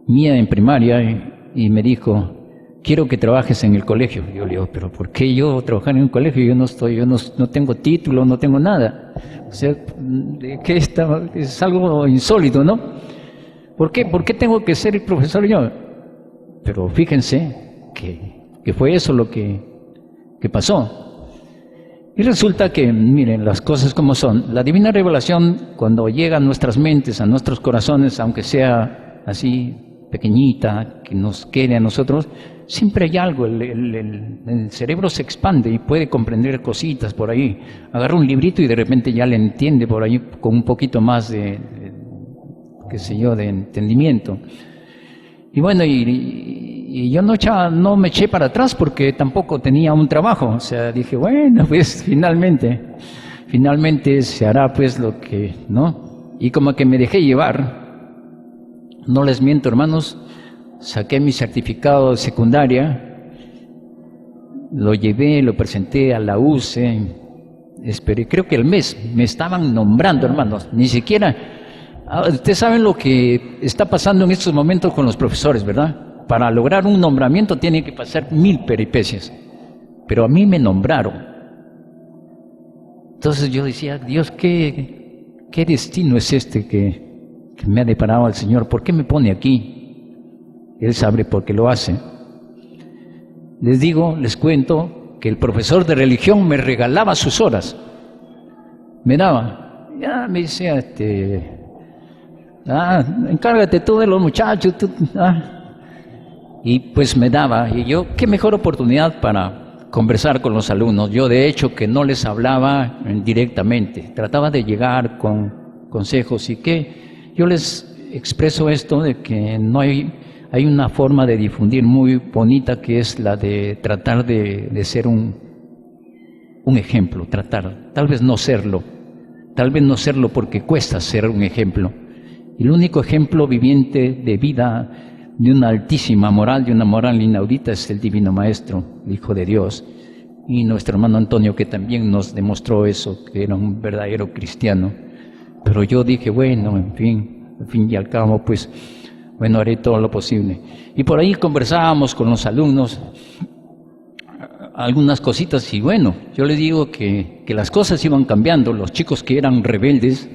mía en primaria, y me dijo, quiero que trabajes en el colegio. Yo le digo, pero ¿por qué yo trabajar en un colegio? Yo no tengo título, no tengo nada. O sea, ¿qué es algo insólito, ¿no? ¿Por qué tengo que ser el profesor yo? Pero fíjense que fue eso lo que pasó. Y resulta que, miren, las cosas como son. La divina revelación, cuando llega a nuestras mentes, a nuestros corazones, aunque sea así pequeñita, que nos quede a nosotros, siempre hay algo. El cerebro se expande y puede comprender cositas por ahí. Agarra un librito y de repente ya le entiende por ahí con un poquito más qué sé yo, de entendimiento. Y bueno, y yo no me eché para atrás porque tampoco tenía un trabajo. O sea, dije, bueno, pues finalmente se hará pues lo que, ¿no? Y como que me dejé llevar. No les miento, hermanos, saqué mi certificado de secundaria, lo llevé, lo presenté a la UCE, esperé, creo que el mes me estaban nombrando, hermanos, ni siquiera. Ustedes saben lo que está pasando en estos momentos con los profesores, ¿verdad? Para lograr un nombramiento tiene que pasar 1000 peripecias, pero a mí me nombraron. Entonces yo decía, Dios, ¿qué destino es este que me ha deparado el Señor? ¿Por qué me pone aquí? Él sabe por qué lo hace. Les cuento que el profesor de religión me regalaba sus horas. Me daba, ya me decía, encárgate tú de los muchachos, y pues me daba, y yo, qué mejor oportunidad para conversar con los alumnos. Yo de hecho que no les hablaba directamente, trataba de llegar con consejos y que yo les expreso esto de que no hay una forma de difundir muy bonita, que es la de tratar de ser un ejemplo, tal vez no serlo porque cuesta ser un ejemplo. Y el único ejemplo viviente de vida, de una altísima moral, de una moral inaudita, es el Divino Maestro, el Hijo de Dios. Y nuestro hermano Antonio, que también nos demostró eso, que era un verdadero cristiano. Pero yo dije, bueno, en fin y al cabo, pues, bueno, haré todo lo posible. Y por ahí conversábamos con los alumnos algunas cositas, y bueno, yo les digo que las cosas iban cambiando. Los chicos que eran rebeldes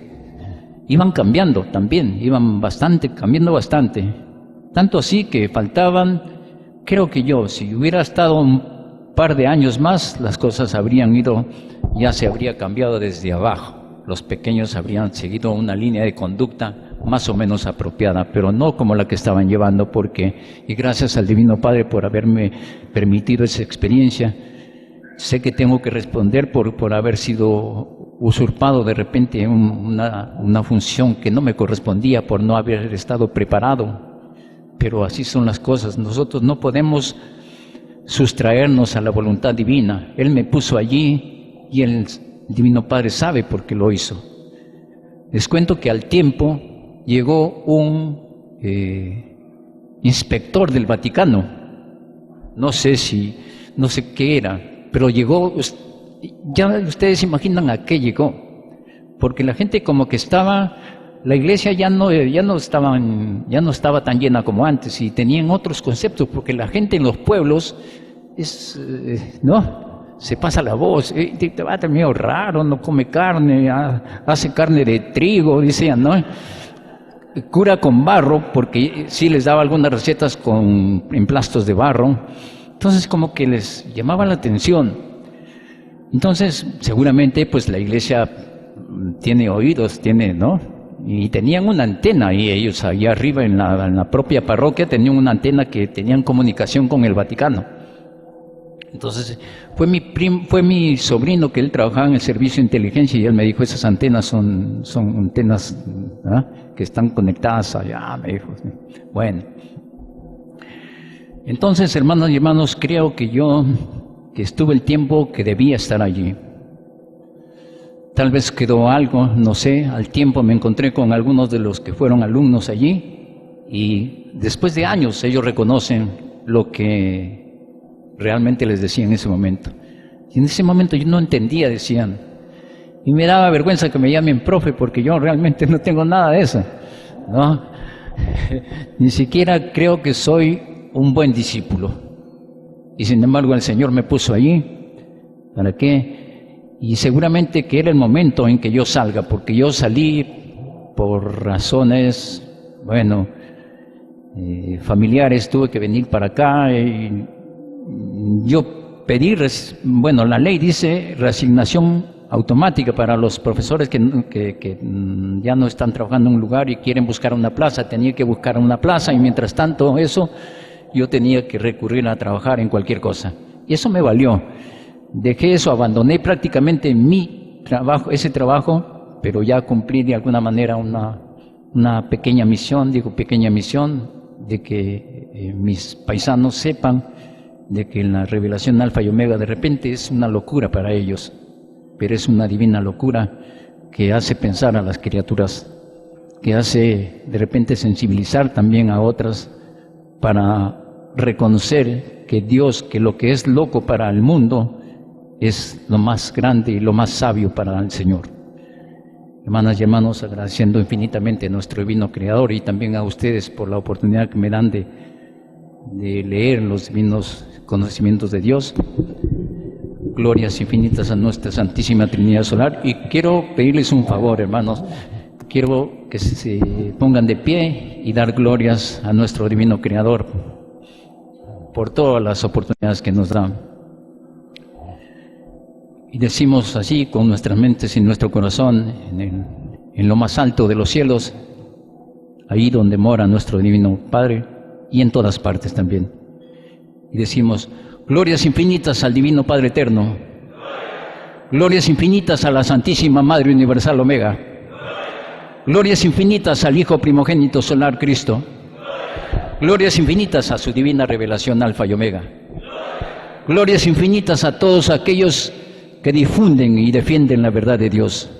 iban cambiando también, cambiando bastante. Tanto así que faltaban, creo que yo, si hubiera estado un par de años más, las cosas ya se habría cambiado desde abajo. Los pequeños habrían seguido una línea de conducta más o menos apropiada, pero no como la que estaban llevando, y gracias al Divino Padre por haberme permitido esa experiencia. Sé que tengo que responder por haber sido usurpado de repente una función que no me correspondía, por no haber estado preparado, pero así son las cosas. Nosotros no podemos sustraernos a la voluntad divina. Él me puso allí y el Divino Padre sabe por qué lo hizo. Les cuento que al tiempo llegó un inspector del Vaticano, no sé qué era, pero llegó. Ya ustedes imaginan a qué llegó, porque la gente como que la iglesia ya no estaba tan llena como antes, y tenían otros conceptos, porque la gente en los pueblos se pasa la voz, te va a tener medio raro, no come carne, hace carne de trigo, decían, ¿no? Cura con barro, porque sí les daba algunas recetas con emplastos de barro. Entonces como que les llamaba la atención. Entonces seguramente pues la iglesia tiene oídos, ¿no? Y tenían una antena, y ellos allá arriba en la propia parroquia tenían una antena que tenían comunicación con el Vaticano. Entonces fue mi sobrino, que él trabajaba en el servicio de inteligencia, y él me dijo, esas antenas son antenas, ¿ah?, que están conectadas allá, me dijo. Bueno, entonces, hermanos y hermanos, creo que estuve el tiempo que debía estar allí. Tal vez quedó algo, no sé. Al tiempo me encontré con algunos de los que fueron alumnos allí, y después de años ellos reconocen lo que realmente les decía en ese momento. Y en ese momento yo no entendía, decían. Y me daba vergüenza que me llamen profe, porque yo realmente no tengo nada de eso, ¿no? Ni siquiera creo que soy un buen discípulo. Y sin embargo el Señor me puso allí. ¿Para qué? Y seguramente que era el momento en que yo salga, porque yo salí por razones, familiares. Tuve que venir para acá, y yo pedí, la ley dice reasignación automática para los profesores que ya no están trabajando en un lugar y quieren buscar una plaza. Tenía que buscar una plaza, y mientras tanto yo tenía que recurrir a trabajar en cualquier cosa. Y eso me valió. Dejé eso, abandoné prácticamente ese trabajo, pero ya cumplí de alguna manera una pequeña misión, de que mis paisanos sepan de que la revelación alfa y omega de repente es una locura para ellos, pero es una divina locura que hace pensar a las criaturas, que hace de repente sensibilizar también a otras para reconocer que Dios, que lo que es loco para el mundo es lo más grande y lo más sabio para el Señor. Hermanas y hermanos, agradeciendo infinitamente a nuestro divino Creador, y también a ustedes por la oportunidad que me dan de leer los divinos conocimientos de Dios. Glorias infinitas a nuestra Santísima Trinidad Solar. Y quiero pedirles un favor, hermanos. Quiero que se pongan de pie y dar glorias a nuestro divino Creador por todas las oportunidades que nos da. Y decimos así con nuestras mentes y nuestro corazón, en lo más alto de los cielos, ahí donde mora nuestro divino Padre, y en todas partes también. Y decimos: glorias infinitas al Divino Padre Eterno. Glorias infinitas a la Santísima Madre Universal Omega. Glorias infinitas al Hijo primogénito solar Cristo. Glorias infinitas a su divina revelación Alfa y Omega. Glorias infinitas a todos aquellos que difunden y defienden la verdad de Dios.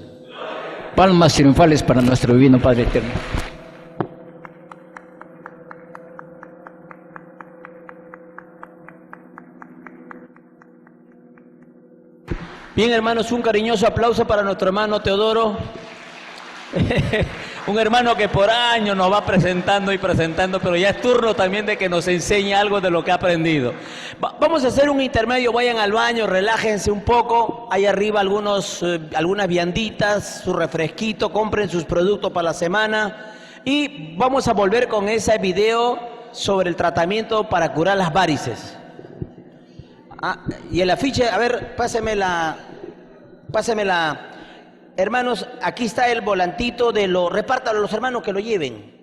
Palmas triunfales para nuestro divino Padre eterno. Bien, hermanos, un cariñoso aplauso para nuestro hermano Teodoro. Un hermano que por años nos va presentando y presentando, pero ya es turno también de que nos enseñe algo de lo que ha aprendido. Vamos a hacer un intermedio, vayan al baño, relájense un poco, hay arriba algunas vianditas, su refresquito, compren sus productos para la semana y vamos a volver con ese video sobre el tratamiento para curar las varices. Y el afiche, a ver, pásemela. Hermanos, aquí está el volantito repártalo a los hermanos que lo lleven.